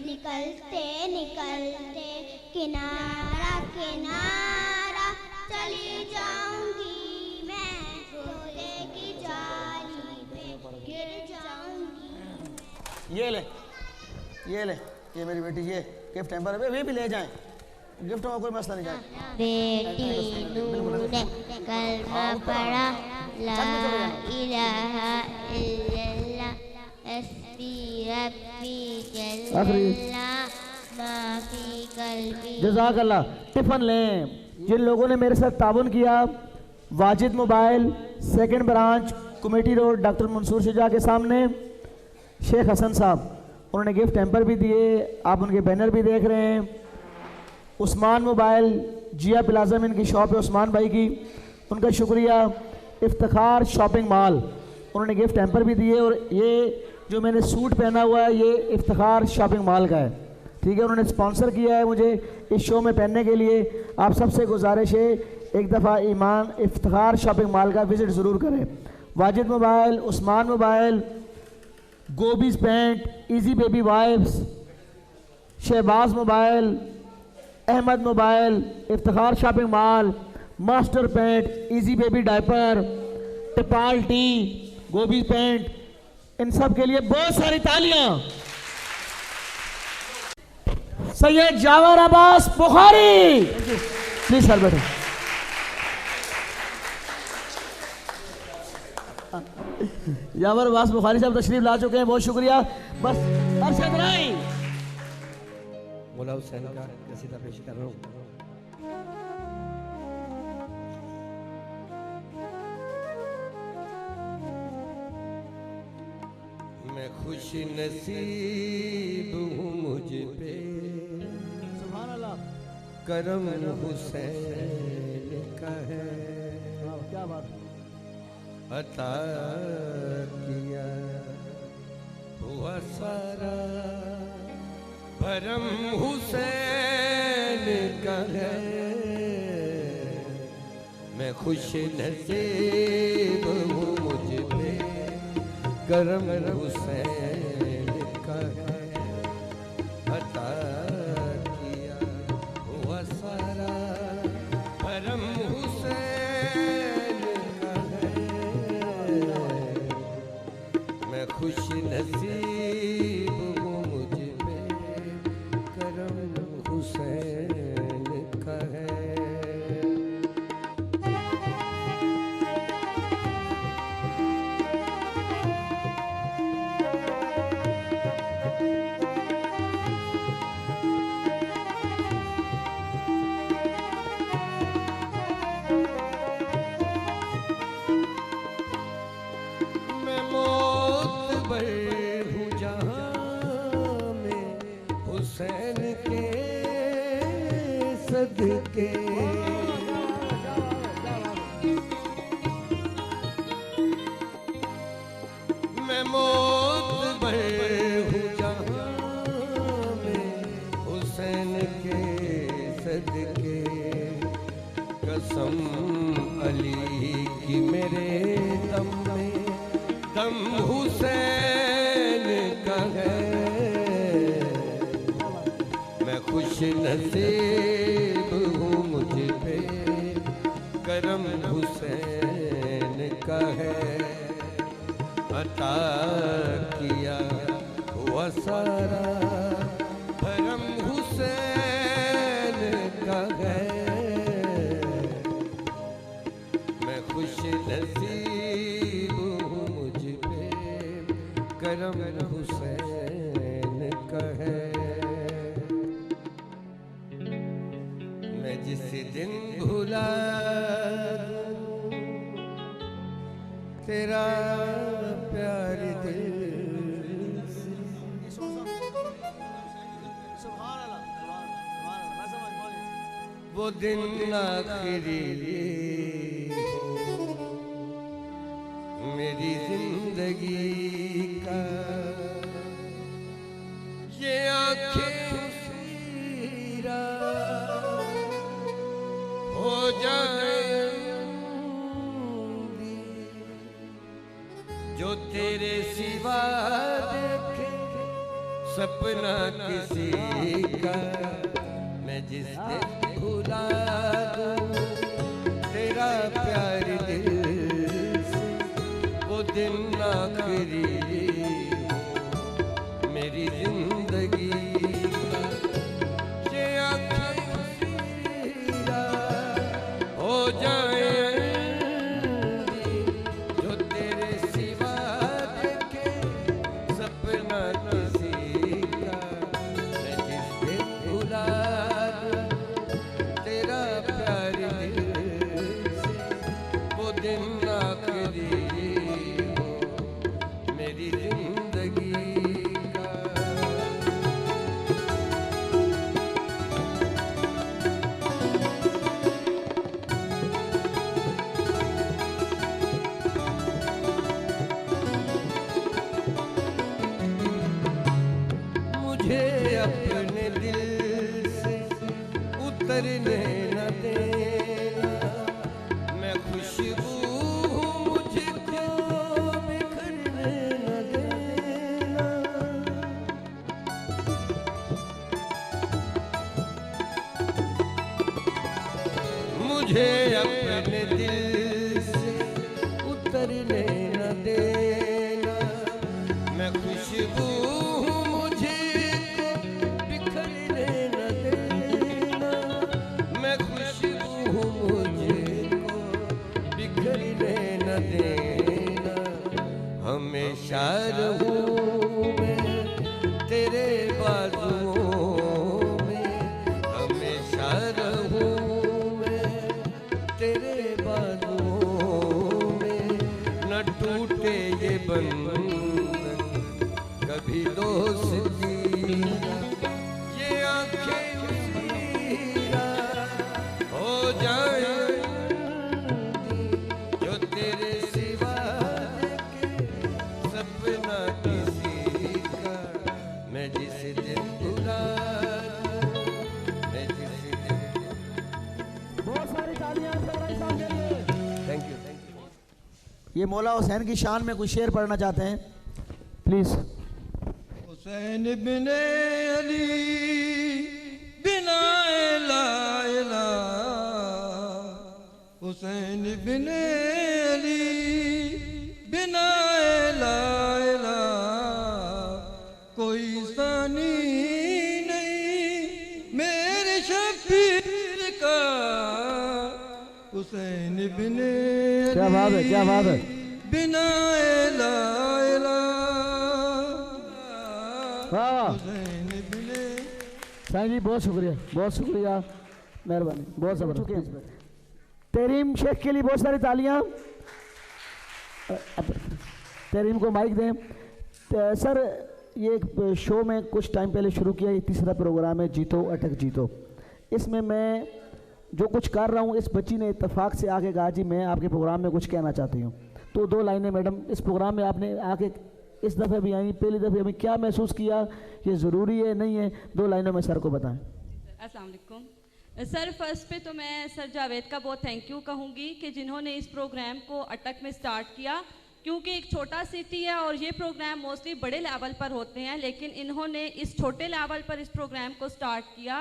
निकलते निकलते, किनारा किनारा चली जाऊंगी मैं, रोज़े की जाली पे गिर जाऊंगी। ये ले, ये ले, ये मेरी बेटी, ये गिफ्ट है। वे भी ले जाएं, गिफ्ट में कोई मसला नहीं जाए। बेटी ने कलमा पढ़ा, ला इलाहा इल्लल्लाह, हस्बी रब्बी जल्लल्लाह, माफी कल्बी। जज़ाकल्लाह। टिफन लें। जिन लोगों ने मेरे साथ ताबन किया, Wajid mobile, second branch, committee road, doctor Mansoor Shuja के सामने, शेख हसन साहब, उन्होंने गिफ्ट हैम्पर भी दिए, आप उनके बैनर भी देख रहे हैं। उस्मान मोबाइल, जिया प्लाजा में इनकी शॉप है उस्मान भाई की, उनका शुक्रिया। इफ्तिखार शॉपिंग मॉल, उन्होंने गिफ्ट हैम्पर भी दिए, और ये जो मैंने सूट पहना हुआ है ये इफ्तिखार शॉपिंग मॉल का है, ठीक है। उन्होंने स्पॉन्सर किया है मुझे इस शो में पहनने के लिए। आप सबसे गुजारिश है एक दफ़ा ईमान इफ्तिखार शॉपिंग मॉल का विज़िट ज़रूर करें। Wajid mobile, Usman mobile, Gobis paint, easy baby wipes, Shahbaz mobile, Ahmad mobile, Iftikhar shopping mall, master paint, easy baby diaper, Tapal tea, Gobis paint, इन सब के लिए बहुत सारी तालियां। सैयद जावर अब्बास बुखारी। प्लीज सर बैठो। जावर अब्बास बुखारी साहब तशरीफ ला चुके हैं, बहुत शुक्रिया। बस अरशद राय मौला हुसैन का कसीदा पेश कर रहा हूँ। मैं खुश नसीब हूँ मुझ पे सुभान अल्लाह करम हुसैन का है। क्या बात अता किया हुआ सारा भरम हुसैन का है। मैं खुश नसीब हूँ मुझ पे करम हुसैन का है। अता किया हुआ सारा भरम हुसैन का है। मैं खुश नसीब हूँ मुझ पे करम हुसैन का है। मैं मोतबर हूँ जहाँ में हुसैन के सदके। मैं मोतबर हूँ जहाँ में हुसैन के सदके। कसम अली की मेरे दम में दम हुसैन का है। मैं खुश नसीब हूँ मुझ पे करम हुसैन का है। अता किया हुआ सारा भरम हुसैन का है। मैं खुश नसीब हूँ मुझ पे करम हुसैन का है। मैं जिस दिन भुला तेरा प्यार दिल से, वो दिन आखिरी मेरी जिंदगी का। ये आंखें उसीरा हो जाएंगी जो तेरे सिवा देखे सपना किसी का। मैं जिस दिन भुला दूं तेरा प्यार दिल से, वो दिन आखिरी मेरी जिंदगी का। ये आँखें उसीरा हो जाएंगी जो तेरे सिवा देखे सपना किसी का। मैं जिस दिन भुला दूं तेरा प्यार दिल से, वो दिन आखिरी मेरी जिंदगी का। मुझे अपने दिल से उतरने न देना। मैं खुशबू हूँ मुझको बिखरने न देना। मुझे अपने दिल से उतरने न देना। मैं खुशबू हूँ मुझको बिखरने न तेरे बाजुओं में हमेशा रहूं मैं, तेरे बाजुओं में न टूटे ये बंधन कभी दोस्ती का, ये आंखें उसकी हो जाए जो तेरे सिवा देखे सपना किसी का, मैं जिस दिन बुला मैं जिस दिन। बहुत सारी तालियां साहब के लिए। Thank you. ये मौला हुसैन की शान में कुछ शेर पढ़ना चाहते हैं, प्लीज। हुसैन बिन अली बिना ला इला, हुसैन बिन अली बिना ला इला, कोई सानी नहीं मेरे शबीर का, हुसैन बिन अली क्या बात है, क्या बात है। बिना ला इला, साईं जी बहुत शुक्रिया, बहुत शुक्रिया, मेहरबानी, बहुत ज़बरदस्त। तरीम शेख के लिए बहुत सारी तालियां। तरीम को माइक दें। सर ये एक शो में कुछ टाइम पहले शुरू किया, ये तीसरा प्रोग्राम है जीतो अटक जीतो। इसमें मैं जो कुछ कर रहा हूँ, इस बच्ची ने इत्तेफाक से आके कहा जी मैं आपके प्रोग्राम में कुछ कहना चाहती हूँ। तो 2 लाइनें मैडम, इस प्रोग्राम में आपने आके इस दफ़े भी आई, पहली दफ़े में क्या महसूस किया, ये ज़रूरी है नहीं है, 2 लाइनों में सर को बताएं। अस्सलाम वालेकुम सर। फर्स्ट पे तो मैं सर जावेद का बहुत थैंक यू कहूँगी कि जिन्होंने इस प्रोग्राम को अटक में स्टार्ट किया, क्योंकि एक छोटा सिटी है और ये प्रोग्राम मोस्टली बड़े लेवल पर होते हैं, लेकिन इन्होंने इस छोटे लेवल पर इस प्रोग्राम को स्टार्ट किया।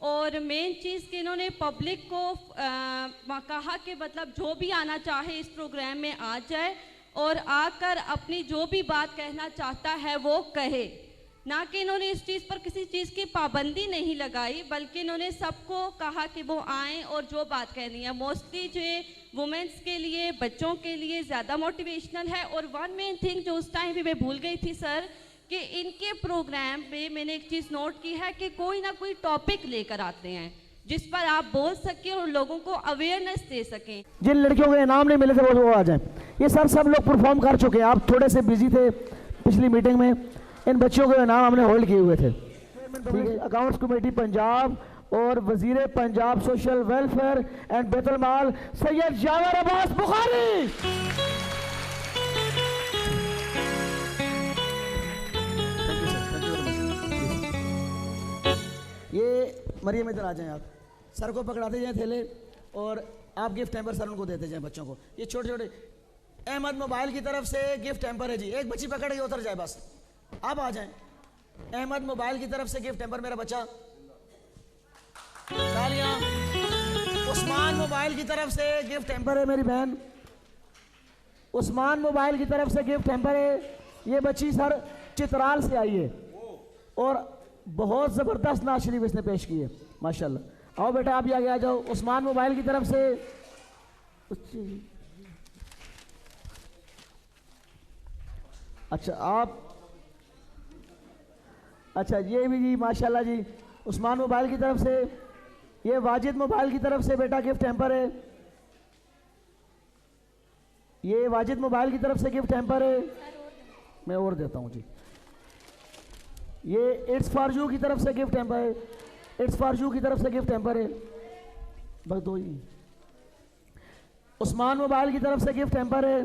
और मेन चीज़ कि इन्होंने पब्लिक को कहा कि मतलब जो भी आना चाहे इस प्रोग्राम में आ जाए और आकर अपनी जो भी बात कहना चाहता है वो कहे, ना कि इन्होंने इस चीज़ पर किसी चीज़ की पाबंदी नहीं लगाई, बल्कि इन्होंने सबको कहा कि वो आएँ और जो बात कहनी है। मोस्टली जो वुमेंस के लिए, बच्चों के लिए ज़्यादा मोटिवेशनल है। और वन मेन थिंग जो उस टाइम भी मैं भूल गई थी सर, कि इनके प्रोग्राम पे मैंने एक चीज़ नोट की है कि कोई ना कोई टॉपिक लेकर आते हैं जिस पर आप बोल सकें और लोगों को अवेयरनेस दे सकें। जिन लड़कियों को इनाम नहीं मिले थे वो आ जाएं। ये सर सब लोग परफॉर्म कर चुके हैं, आप थोड़े से बिजी थे पिछली मीटिंग में। इन बच्चों को इनाम हमने होल्ड किए हुए थे। ठीक है, अकाउंट्स कमेटी पंजाब और वजीर Punjab social welfare and Baitul Maal Syed Javed Abbas Bukhari. ये मरियम इधर आ जाएं, आप सर को पकड़ाते जाएं थैले और आप गिफ्ट हैम्पर सर उनको देते जाएं बच्चों को। ये छोटे छोटे अहमद मोबाइल की तरफ से गिफ्ट हैम्पर है जी, एक बच्ची पकड़ के उतर जाए बस, आप आ जाएं। अहमद मोबाइल की तरफ से गिफ्ट हैम्पर, मेरा बच्चा। तालियां। उस्मान मोबाइल की तरफ से गिफ्ट हैम्पर है मेरी बहन। उस्मान मोबाइल की तरफ से गिफ्ट हैम्पर है। ये बच्ची सर चित्राल से आई है और बहुत ज़बरदस्त नात शरीफ इसने पेश की है माशाल्लाह। आओ बेटा आप भी आगे आ जाओ। उस्मान मोबाइल की तरफ से अच्छा आप, अच्छा ये भी जी माशाल्लाह जी उस्मान मोबाइल की तरफ से। ये वाजिद मोबाइल की तरफ से बेटा गिफ्ट हैम्पर है। ये वाजिद मोबाइल की तरफ से गिफ्ट हैम्पर है। मैं और देता हूँ जी। ये इट्स फॉर यू की तरफ से गिफ्ट हैम्पर है। इट्स फॉर यू की तरफ से गिफ्ट हैम्पर है। बस 2 ही। उस्मान मोबाइल की तरफ से गिफ्ट हैम्पर है।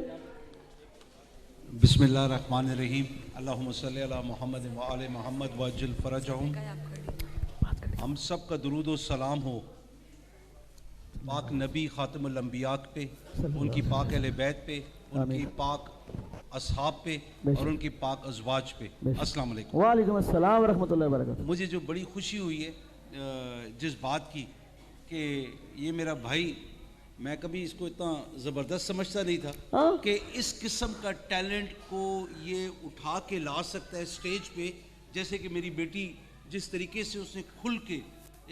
बिस्मिल्लाहिर्रहमानिर्रहीम। अल्लाहुम्मा सल्ली अला मुहम्मद व आले मुहम्मद वअज्जिल फरजहुम। हम सब का दुरूद व सलाम हो पाक नबी खातिमुल अंबिया पे, उनकी पाक अहले बैत पे, उनकी पाक असहाब पे और उनकी पाक अज़वाज पे। अस्सलाम वालेकुम। वालेकुम अस्सलाम व रहमतुल्लाहि व बरकातहू। मुझे जो बड़ी खुशी हुई है जिस बात की कि ये मेरा भाई, मैं कभी इसको इतना ज़बरदस्त समझता नहीं था कि इस किस्म का टैलेंट को ये उठा के ला सकता है स्टेज पे। जैसे कि मेरी बेटी जिस तरीके से उसने खुल के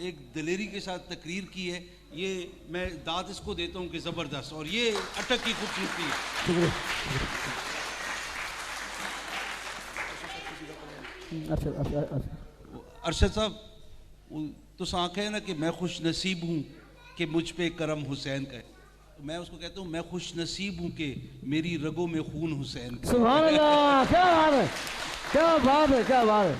एक दिलेरी के साथ तकरीर की है, ये मैं दाद इसको देता हूँ कि ज़बरदस्त। और ये अटक की खूबसूरती है। अरशद साहब तुस आखे ना कि मैं खुश नसीब हूँ कि मुझ पे करम हुसैन का है, तो मैं उसको कहता हूँ मैं खुश नसीब हूँ कि मेरी रगों में खून हुसैन का है। सुभान अल्लाह, क्या बात है, क्या बात है, क्या बात है।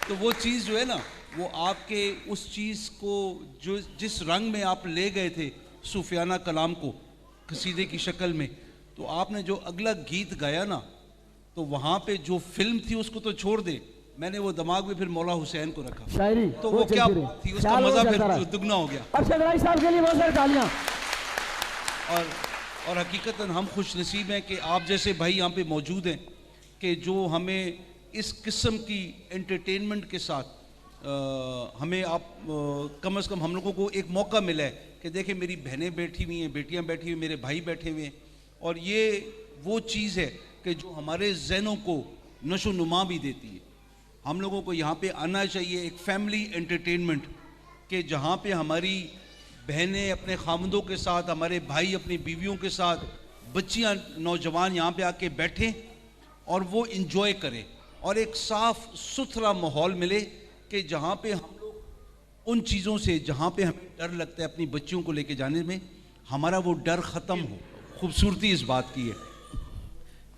तो वो चीज़ जो है ना, वो आपके उस चीज़ को जो जिस रंग में आप ले गए थे सूफियाना कलाम को कसीदे की शक्ल में, तो आपने जो अगला गीत गाया ना, तो वहाँ पे जो फिल्म थी उसको तो छोड़ दे, मैंने वो दिमाग में फिर मौला हुसैन को रखा, शायरी तो वो क्या थी, उसका मजा फिर दुगना हो गया। अरशद राय साहब के लिए बहुत सारी तालियां। और हकीकतन हम खुश नसीब हैं कि आप जैसे भाई यहाँ पे मौजूद हैं कि जो हमें इस किस्म की एंटरटेनमेंट के साथ हमें आप कम से कम हम लोगों को एक मौका मिला है कि देखें मेरी बहनें बैठी हुई हैं, बेटियां बैठी हुई, मेरे भाई बैठे हुए हैं, और ये वो चीज़ है कि जो हमारे जहनों को नशो नुमा भी देती है। हम लोगों को यहाँ पे आना चाहिए, एक फैमिली एंटरटेनमेंट के जहाँ पे हमारी बहनें अपने खामदों के साथ, हमारे भाई अपनी बीवियों के साथ, बच्चियाँ नौजवान यहाँ पे आके बैठें और वो इंजॉय करें, और एक साफ़ सुथरा माहौल मिले कि जहाँ पे हम लोग उन चीज़ों से जहाँ पे हमें डर लगता है अपनी बच्चियों को लेके जाने में, हमारा वो डर ख़त्म हो। खूबसूरती इस बात की है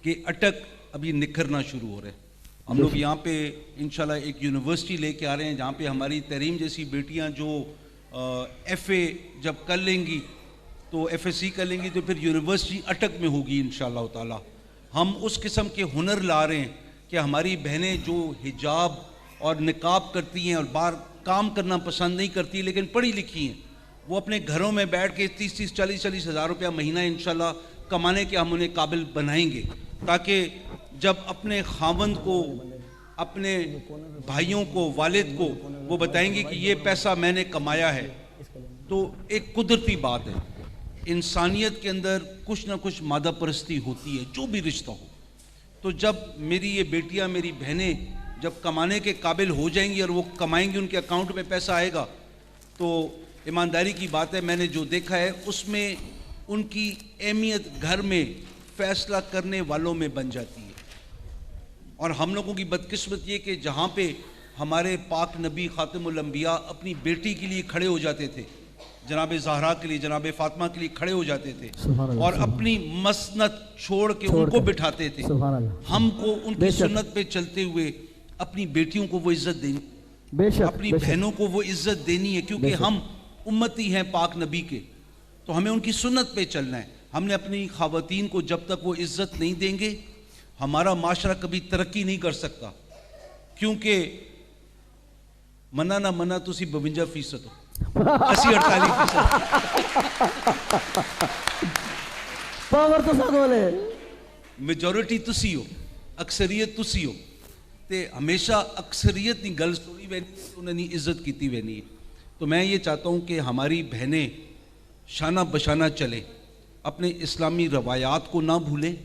कि अटक अभी निखरना शुरू हो रहे हैं। हम लोग यहाँ पे इंशाल्लाह एक यूनिवर्सिटी लेके आ रहे हैं जहाँ पे हमारी तरीम जैसी बेटियाँ जो FA जब कर लेंगी तो FSC कर लेंगी तो फिर यूनिवर्सिटी अटक में होगी इंशाल्लाह ताला। हम उस किस्म के हुनर ला रहे हैं कि हमारी बहनें जो हिजाब और निकाब करती हैं और बाहर काम करना पसंद नहीं करती लेकिन पढ़ी लिखी हैं, वो अपने घरों में बैठ के 30-30, 40-40 हज़ार रुपया महीना इंशाल्लाह कमाने के हम उन्हें काबिल बनाएंगे, ताकि जब अपने खावंद को, अपने भाइयों को, वालिद को वो बताएंगे कि ये पैसा मैंने कमाया है, तो एक कुदरती बात है। इंसानियत के अंदर कुछ ना कुछ मादा परस्ती होती है, जो भी रिश्ता हो। तो जब मेरी ये बेटियां, मेरी बहनें जब कमाने के काबिल हो जाएंगी और वो कमाएंगी, उनके अकाउंट में पैसा आएगा, तो ईमानदारी की बात है, मैंने जो देखा है उसमें उनकी अहमियत घर में फैसला करने वालों में बन जाती है। और हम लोगों की बदकिस्मत ये कि जहाँ पे हमारे पाक नबी खातिमुल अंबिया अपनी बेटी के लिए खड़े हो जाते थे, जनाब ज़हरा के लिए, जनाब फातिमा के लिए खड़े हो जाते थे और अपनी मसनत छोड़ के उनको बिठाते थे, हमको उनकी सुन्नत पे चलते हुए अपनी बेटियों को वो इज्जत देनी, अपनी बहनों को वो इज्जत देनी है, क्योंकि हम उम्मती हैं पाक नबी के, तो हमें उनकी सुन्नत पे चलना है। हमने अपनी ख़वातीन को जब तक वो इज्जत नहीं देंगे, हमारा माशरा कभी तरक्की नहीं कर सकता, क्योंकि मना ना मना तुसी 52% हो, 80-48% पावर तो बोले मेजोरिटी तुसी हो, अक्सरियत तुसी हो, ते हमेशा अक्सरियत की गल सुनी वैनी है, उन्हें इज्जत की वैनी है। तो मैं ये चाहता हूँ कि हमारी बहनें शाना बशाना चले, अपने इस्लामी रवायात को ना भूलें,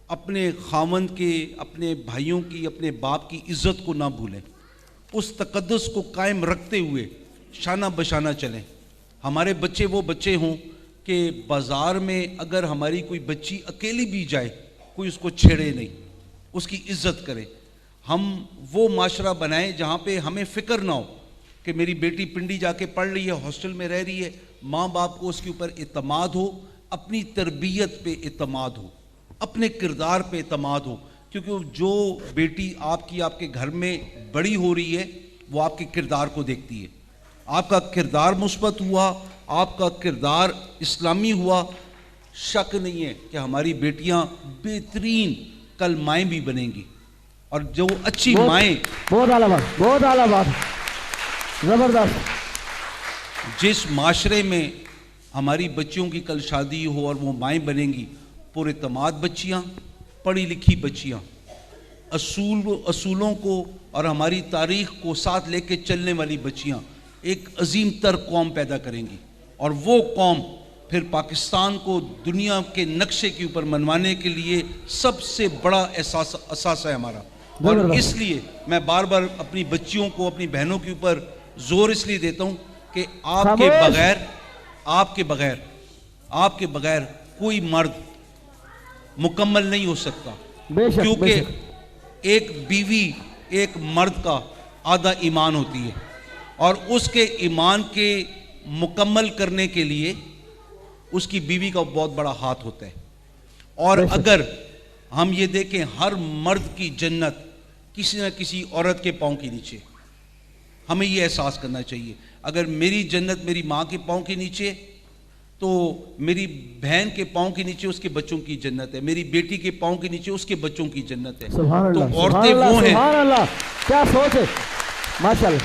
अपने खावंद के, अपने भाइयों की, अपने बाप की इज्जत को ना भूलें, उस तकद्दुस को कायम रखते हुए शाना बशाना चलें। हमारे बच्चे वो बच्चे हों कि बाज़ार में अगर हमारी कोई बच्ची अकेली भी जाए, कोई उसको छेड़े नहीं, उसकी इज्जत करे। हम वो माशरा बनाएं जहाँ पे हमें फ़िक्र ना हो कि मेरी बेटी पिंडी जाके पढ़ रही है, हॉस्टल में रह रही है, माँ बाप को उसके ऊपर इत्मीनान हो, अपनी तरबियत पे इत्मीनान हो, अपने किरदार पे इत्मीनान हो, क्योंकि जो बेटी आपकी आपके घर में बड़ी हो रही है वो आपके किरदार को देखती है। आपका किरदार मुस्बत हुआ, आपका किरदार इस्लामी हुआ, शक नहीं है कि हमारी बेटियां बेहतरीन कल माएँ भी बनेंगी, और जो अच्छी माएँ, बहुत आला बात, बहुत आला बात, जबरदस्त। जिस माशरे में हमारी बच्चियों की कल शादी हो और वो माएँ बनेंगी, पुरएतमाद बच्चियाँ, पढ़ी लिखी बच्चियाँ, असूलों को और हमारी तारीख को साथ लेके चलने वाली बच्चियाँ एक अजीम तर कौम पैदा करेंगी, और वो कौम फिर पाकिस्तान को दुनिया के नक्शे के ऊपर मनवाने के लिए सबसे बड़ा एहसास है हमारा। और इसलिए मैं बार बार अपनी बच्चियों को, अपनी बहनों के ऊपर जोर इसलिए देता हूँ कि आपके बगैर कोई मर्द मुकम्मल नहीं हो सकता, क्योंकि एक बीवी एक मर्द का आधा ईमान होती है, और उसके ईमान के मुकम्मल करने के लिए उसकी बीवी का बहुत बड़ा हाथ होता है। और अगर हम ये देखें, हर मर्द की जन्नत किसी न किसी औरत के पाँव के नीचे, हमें ये एहसास करना चाहिए। अगर मेरी जन्नत मेरी माँ के पाँव के नीचे, तो मेरी बहन के पाँव के नीचे उसके बच्चों की जन्नत है, मेरी बेटी के पाँव के नीचे उसके बच्चों की जन्नत है। तो औरतें वो हैं। सुभान अल्लाह, क्या सोच है, माशाल्लाह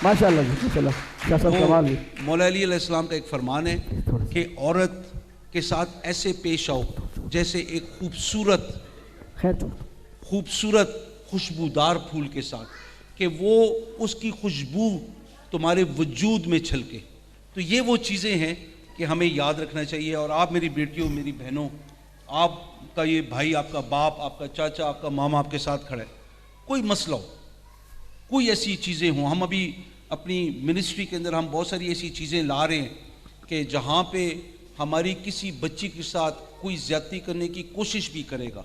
माशाल्लाह माशाल्लाह, क्या सब कमाल है। मौला अली अलैहिस्सलाम का एक फरमान है कि औरत के साथ ऐसे पेश आओ जैसे एक खूबसूरत खुशबूदार फूल के साथ, कि वो उसकी खुशबू तुम्हारे वजूद में छलके। तो ये वो चीज़ें हैं कि हमें याद रखना चाहिए। और आप मेरी बेटियों, मेरी बहनों, आपका ये भाई, आपका बाप, आपका चाचा, आपका मामा आपके साथ खड़ा है, कोई मसला हो, कोई ऐसी चीज़ें हों, हम अभी अपनी मिनिस्ट्री के अंदर हम बहुत सारी ऐसी चीज़ें ला रहे हैं कि जहाँ पे हमारी किसी बच्ची के साथ कोई ज्यादती करने की कोशिश भी करेगा,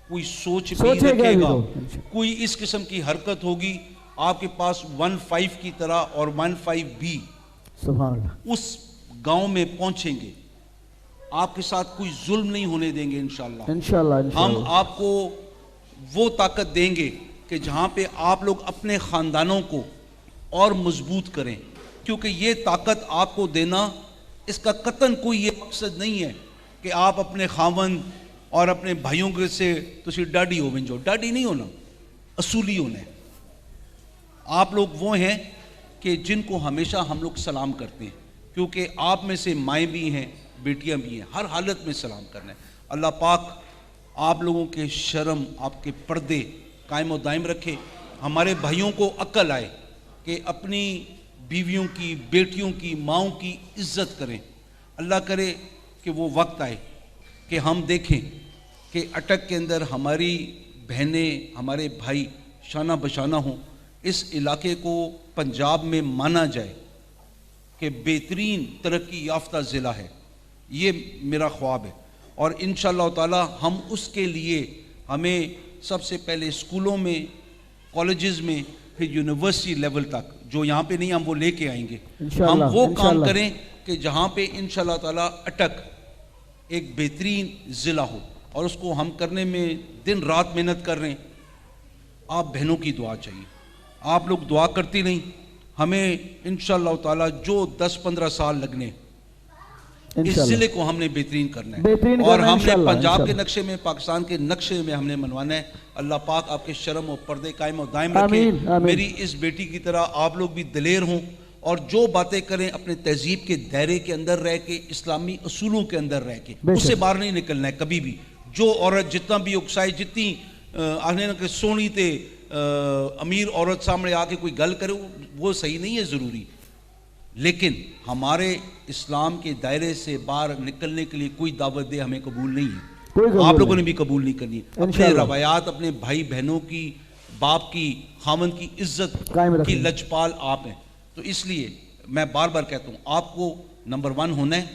कोई सोच भी रखेगा, कोई इस किस्म की हरकत होगी, आपके पास 15 की तरह और 15B उस गांव में पहुंचेंगे, आपके साथ कोई जुल्म नहीं होने देंगे इंशाअल्लाह। हम आपको वो ताकत देंगे कि जहां पे आप लोग अपने खानदानों को और मजबूत करें, क्योंकि ये ताकत आपको देना, इसका कतन कोई ये मकसद नहीं है कि आप अपने खावंद और अपने भाइयों के से तुसी डाडी हो बन जाओ। डाडी नहीं होना, असूली होना है। आप लोग वो हैं कि जिनको हमेशा हम लोग सलाम करते हैं, क्योंकि आप में से माएँ भी हैं, बेटियां भी हैं, हर हालत में सलाम करना है। अल्लाह पाक आप लोगों के शर्म, आपके पर्दे कायम और दायम रखे। हमारे भाइयों को अक्ल आए कि अपनी बीवियों की, बेटियों की, माँओं की इज्जत करें। अल्लाह करे कि वो वक्त आए कि हम देखें कि अटक के अंदर हमारी बहनें, हमारे भाई शाना बशाना हों, इस इलाके को पंजाब में माना जाए कि बेहतरीन तरक्की याफ्ता ज़िला है। ये मेरा ख्वाब है, और इंशाअल्लाह ताला हम उसके लिए, हमें सबसे पहले स्कूलों में, कॉलेजेस में, फिर यूनिवर्सिटी लेवल तक, जो यहाँ पे नहीं हम वो लेके आएंगे। हम वो काम करें कि जहाँ पे इंशाअल्लाह ताला अटक एक बेहतरीन ज़िला हो, और उसको हम करने में दिन रात मेहनत कर रहे हैं। आप बहनों की दुआ चाहिए, आप लोग दुआ करती नहीं, हमें इंशाअल्लाह ताला जो 10-15 साल लगने, इस ज़िले को हमने बेहतरीन करना है, और हमने पंजाब के नक्शे में, पाकिस्तान के नक्शे में हमने मनवाना है। अल्लाह पाक आपके शर्म और पर्दे कायम और दायम रखे। मेरी इस बेटी की तरह आप लोग भी दिलेर हों, और जो बातें करें अपने तहजीब के दायरे के अंदर रह के, इस्लामी असूलों के अंदर रह के, उससे बाहर नहीं निकलना है कभी भी। जो औरत जितना भी उकसाए, जितनी आने न सोनी ते अमीर औरत सामने आके कोई गल करे, वो सही नहीं है ज़रूरी, लेकिन हमारे इस्लाम के दायरे से बाहर निकलने के लिए कोई दावत दे हमें कबूल नहीं है। आप लोगों ने भी कबूल नहीं करनी। अपने रवायात, अपने भाई बहनों की, बाप की, खामन की इज्जत की लजपाल आप हैं। तो इसलिए मैं बार बार कहता हूँ, आपको नंबर 1 होना है,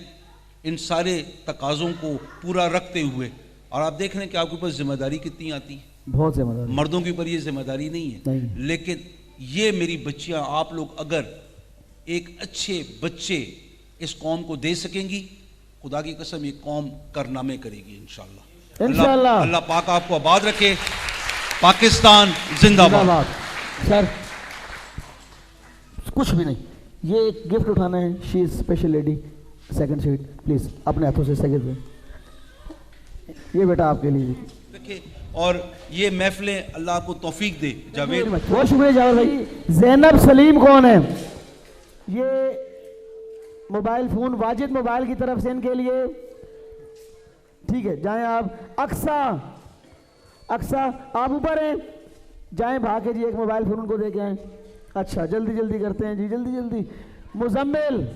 इन सारे तकाज़ों को पूरा रखते हुए। और आप देख रहे हैं कि आपके ऊपर जिम्मेदारी कितनी आती है, बहुत जिम्मेदारी। मर्दों के ऊपर ये जिम्मेदारी नहीं है, लेकिन ये मेरी बच्चियां, आप लोग अगर एक अच्छे बच्चे इस कौम को दे सकेंगी, खुदा की कसम ये कौम कारनामे करेगी इंशाअल्लाह। अल्लाह पाक आपको आबाद रखे। पाकिस्तान जिंदाबाद। सर कुछ भी नहीं, ये एक गिफ्ट उठाना है। She is special lady, second seat please, अपने हाथों से सेकंड में, ये बेटा आपके लिए देखिए। और ये महफिलें अल्लाह को तौफीक दे। जावेद, बहुत शुक्रिया जावेद भाई। जैनब सलीम कौन है? ये मोबाइल फोन वाजिद मोबाइल की तरफ से इनके लिए, ठीक है, जाएं आप। अक्सा आप ऊपर हैं, जाएं भाग के जी, एक मोबाइल फोन उनको दे के आए। अच्छा जल्दी जल्दी करते हैं जी, जल्दी जल्दी। मुजम्मिल,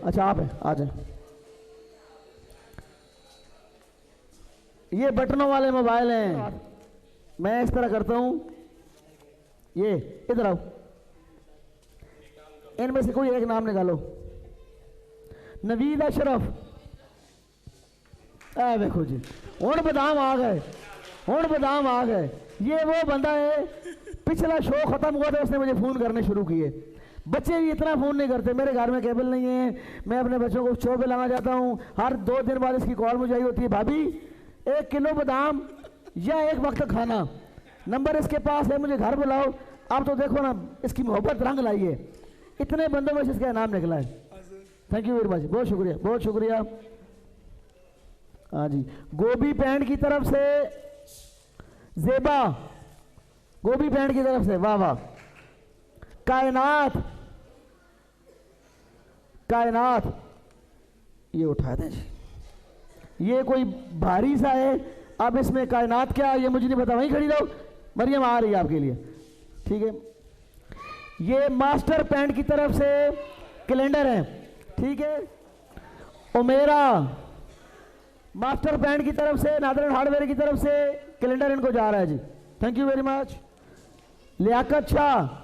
अच्छा आप हैं, आ जाए। ये बटनों वाले मोबाइल हैं, मैं इस तरह करता हूं, ये इधर आओ, इनमें से कोई एक नाम निकालो। नवीद अशरफ, देखो जी, हुण बादाम आ गए, हुण बादाम आ गए। ये वो बंदा है, पिछला शो खत्म हुआ था उसने मुझे फ़ोन करने शुरू किए। बच्चे भी इतना फ़ोन नहीं करते, मेरे घर में केबल नहीं है, मैं अपने बच्चों को शो पे लाना चाहता हूँ, हर 2 दिन बाद इसकी कॉल मुझे आई होती है, भाभी 1 किलो बादाम या 1 वक्त खाना, नंबर इसके पास है, मुझे घर बुलाओ। आप तो देखो ना इसकी मोहब्बत रंग लाई है, इतने बंदों में से इसका नाम निकला है। थैंक यू वेरी मच, बहुत शुक्रिया, बहुत शुक्रिया। हाँ जी, गोभी पैंट की तरफ से ज़ेबा, गोभी पैंट की तरफ से, वाह वाह। कायनात, कायनात ये उठा दें जी, ये कोई भारी सा है, अब इसमें कायनात क्या ये मुझे नहीं पता, वहीं खड़ी रहो, मरियम आ रही है आपके लिए, ठीक है। ये मास्टर पैंट की तरफ से कैलेंडर है, ठीक है। उमेरा मास्टर पैंट की तरफ से, नादरन हार्डवेयर की तरफ से कैलेंडर इनको जा रहा है जी, thank you very much. Liaquat Shah,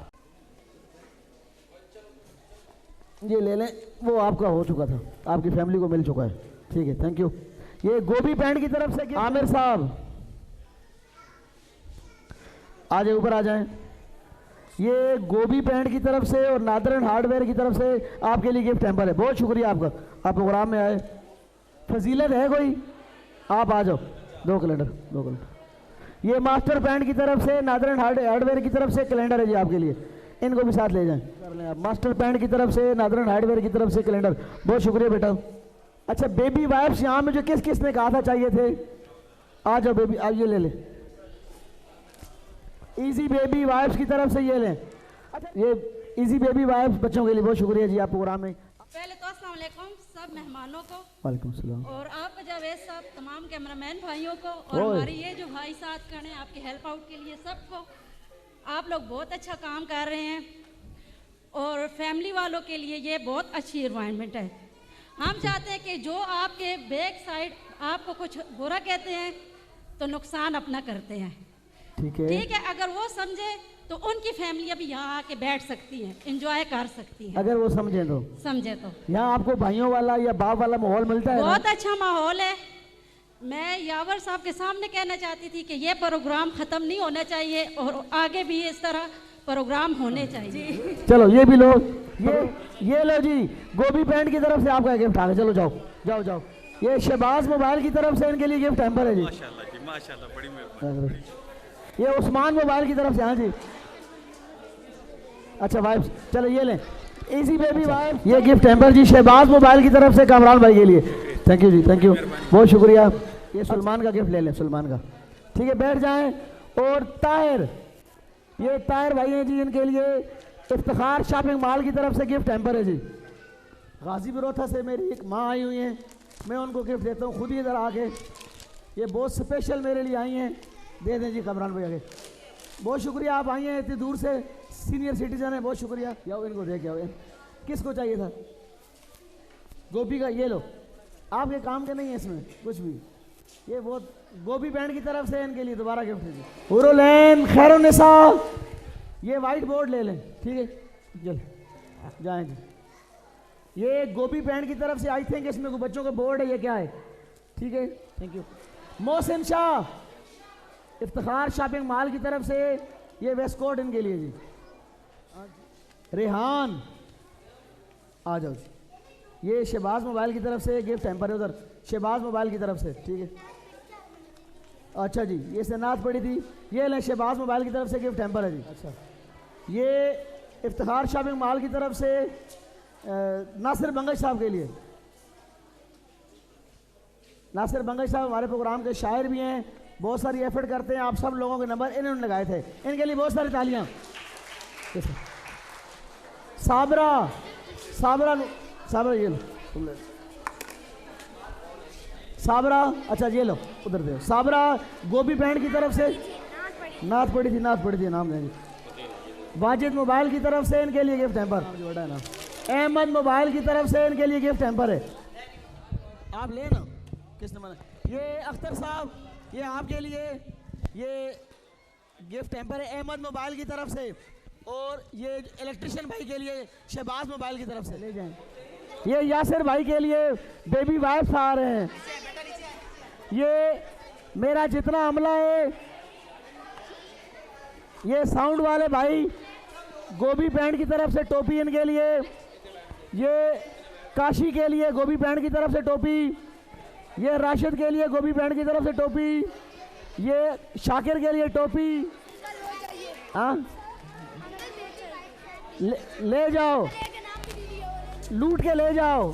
ये ले लें, वो आपका हो चुका था, आपकी फैमिली को मिल चुका है, ठीक है, थैंक यू। ये गोभी पैंट की तरफ से आमिर साहब, आ जाए ऊपर आ जाएं। ये गोभी पैंट की तरफ से और नादरन हार्डवेयर की तरफ से आपके लिए गिफ्ट हैम्पर है, बहुत शुक्रिया आपका, आप प्रोग्राम में आए। फजीलत है कोई, आप आ जाओ, 2 कैलेंडर, 2 कैलेंडर। ये मास्टर पैंट की तरफ से, नादरन हार्डवेयर की तरफ से कैलेंडर है जी आपके लिए, इनको भी साथ ले जाएं, कर लें आप। मास्टर पैंट की तरफ से, नादरन हार्डवेयर की तरफ से कैलेंडर, बहुत शुक्रिया बेटा। अच्छा बेबी वाइप्स यहाँ मुझे किस किस ने कहा था चाहिए थे, आ जाओ बेबी, आइए ले लें। इजी बेबी वाइप्स की तरफ से ये लें। अच्छा ये इजी बेबी वाइप्स बच्चों के लिए, बहुत शुक्रिया जी आप प्रोग्राम में। पहले तो अस्सलाम वालेकुम सब मेहमानों को, वालेकुम सलाम, और आप जावेद साहब, तमाम कैमरामैन भाइयों को, और हमारी ये जो भाई साथ खड़े हैं आपके हेल्प आउट के लिए सबको, आप लोग बहुत अच्छा काम कर रहे हैं और फैमिली वालों के लिए ये बहुत अच्छी एनवायरनमेंट है। हम चाहते हैं कि जो आपके बैक साइड आपको कुछ बुरा कहते हैं तो नुकसान अपना करते हैं, ठीक है, ठीक है। अगर वो समझे तो उनकी फैमिली अभी यहाँ आके बैठ सकती है, एंजॉय कर सकती है, अगर वो समझे तो, समझे तो। यहाँ आपको भाइयों वाला या बाप वाला माहौल मिलता है, बहुत अच्छा माहौल है। मैं यावर साहब के सामने कहना चाहती थी कि ये प्रोग्राम ख़त्म नहीं होना चाहिए और आगे भी इस तरह प्रोग्राम होने चाहिए। चलो ये भी लो, ये लो जी, गोभी पैंट की तरफ से आपका गिफ्ट आ गया, चलो जाओ जाओ जाओ। ये शहबाज मोबाइल की तरफ से इनके लिए गिफ्ट हैम्पर है जी, माशाल्लाह जी, माशाल्लाह, बड़ी मेहरबानी। ये उस्मान मोबाइल की तरफ से, हाँ जी। अच्छा वाइप्स, चलो ये लें, इजी बेबी वाइप्स, ये गिफ्ट हैम्पर जी शहबाज मोबाइल की तरफ से कामरान भाई के लिए, थैंक यू जी, थैंक यू, बहुत शुक्रिया। ये सलमान का गिफ्ट ले लें, सलमान का, ठीक है, बैठ जाएं। और ताहिर, ये ताहिर भाई हैं जी, इनके लिए इफ्तिखार शॉपिंग मॉल की तरफ से गिफ्ट हैम्पर है जी। गाजी बरोथा से मेरी एक माँ आई हुई हैं, मैं उनको गिफ्ट देता हूँ, खुद ही इधर आके, ये बहुत स्पेशल मेरे लिए आई हैं, दे दें जी कमरान भाई आगे, बहुत शुक्रिया आप आई हैं इतनी दूर से, सीनियर सिटीजन है, बहुत शुक्रिया। या इनको दे के आओ, किसको चाहिए था गोभी का, ये लो, आपके काम के नहीं है इसमें कुछ भी। ये बहुत गोभी पैंट की तरफ से इनके लिए दोबारा गिफ्ट है जी। हुरुलैन खैरुन्निसा, ये वाइट बोर्ड ले लें, ठीक है, चल जाएं जी। ये गोभी पैंट की तरफ से, आई थिंक इसमें कोई बच्चों का बोर्ड है, ये क्या है, ठीक है, thank you. Mohsin Shah, Iftikhar shopping mall की तरफ से ये वेस्ट कोट इनके लिए जी। रेहान आ जाओ जी, ये शहबाज मोबाइल की तरफ से गिफ्ट हैम्पर है, उधर शहबाज मोबाइल की तरफ से, ठीक है। अच्छा जी, ये सनात पड़ी थी, ये ले शहबाज मोबाइल की तरफ से गिफ्ट हैम्पर है जी। अच्छा, ये इफ्तिखार शॉपिंग मॉल की तरफ से नासिर बंगश साहब के लिए। नासिर बंगश साहब हमारे प्रोग्राम के शायर भी हैं, बहुत सारी एफर्ट करते हैं, आप सब लोगों के नंबर इन्होंने लगाए थे, इनके लिए बहुत सारी तालियां। साबरा, साबरा, साबरा ये लो, तुम ले साबरा, अच्छा ये लो उधर दे। साबरा गोभी पैंट की तरफ से नाथ पड़ी थी, नाथ पड़ी थी, नाम देंगे। वाजिद मोबाइल की तरफ से इनके लिए गिफ्ट हैम्पर, अहमद मोबाइल की तरफ से इनके लिए गिफ्ट हैम्पर है, आप ले ना, किसने मना। ये अख्तर साहब, ये आपके लिए ये गिफ्ट हैम्पर है अहमद मोबाइल की तरफ से, और ये इलेक्ट्रिशियन भाई के लिए शहबाज मोबाइल की तरफ से ले जाएं। ये यासिर भाई के लिए बेबी वाइप्स आ रहे हैं, ये मेरा जितना अमला है, ये साउंड वाले भाई, गोभी बैंड की तरफ से टोपी इनके लिए, ये काशी के लिए गोभी बैंड की तरफ से टोपी, ये राशिद के लिए गोभी बैंड की तरफ से टोपी, ये शाकिर के लिए टोपी। हाँ ले जाओ, लूट के ले जाओ।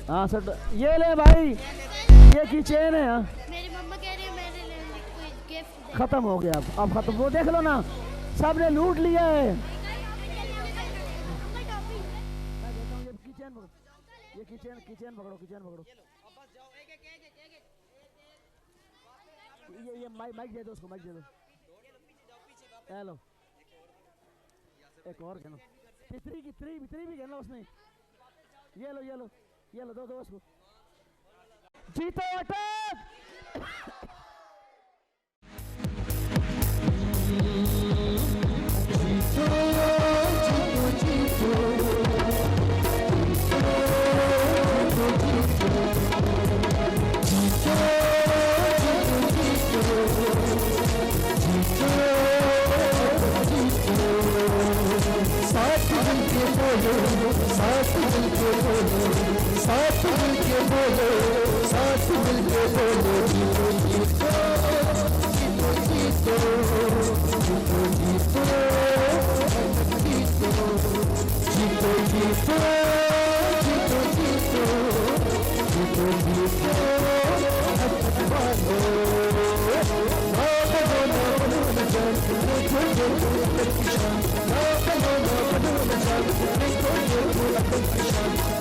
हाँ सर, ये ले भाई, ये की चेन है। हाँ मेरी मम्मा कह रही है मेरे लिए कोई गिफ्ट। खत्म हो गया, अब खत्म। वो देख लो ना, सब ने लूट लिया है। ये किचन पकड़ो, किचन पकड़ो। ये माइक दे दो उसको, माइक दे दो। हेलो, एक और कहना, तितरी भी कहना उसने। ये लो दो उसको। जीतो अटक।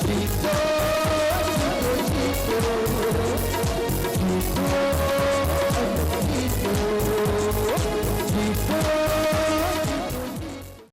जीतो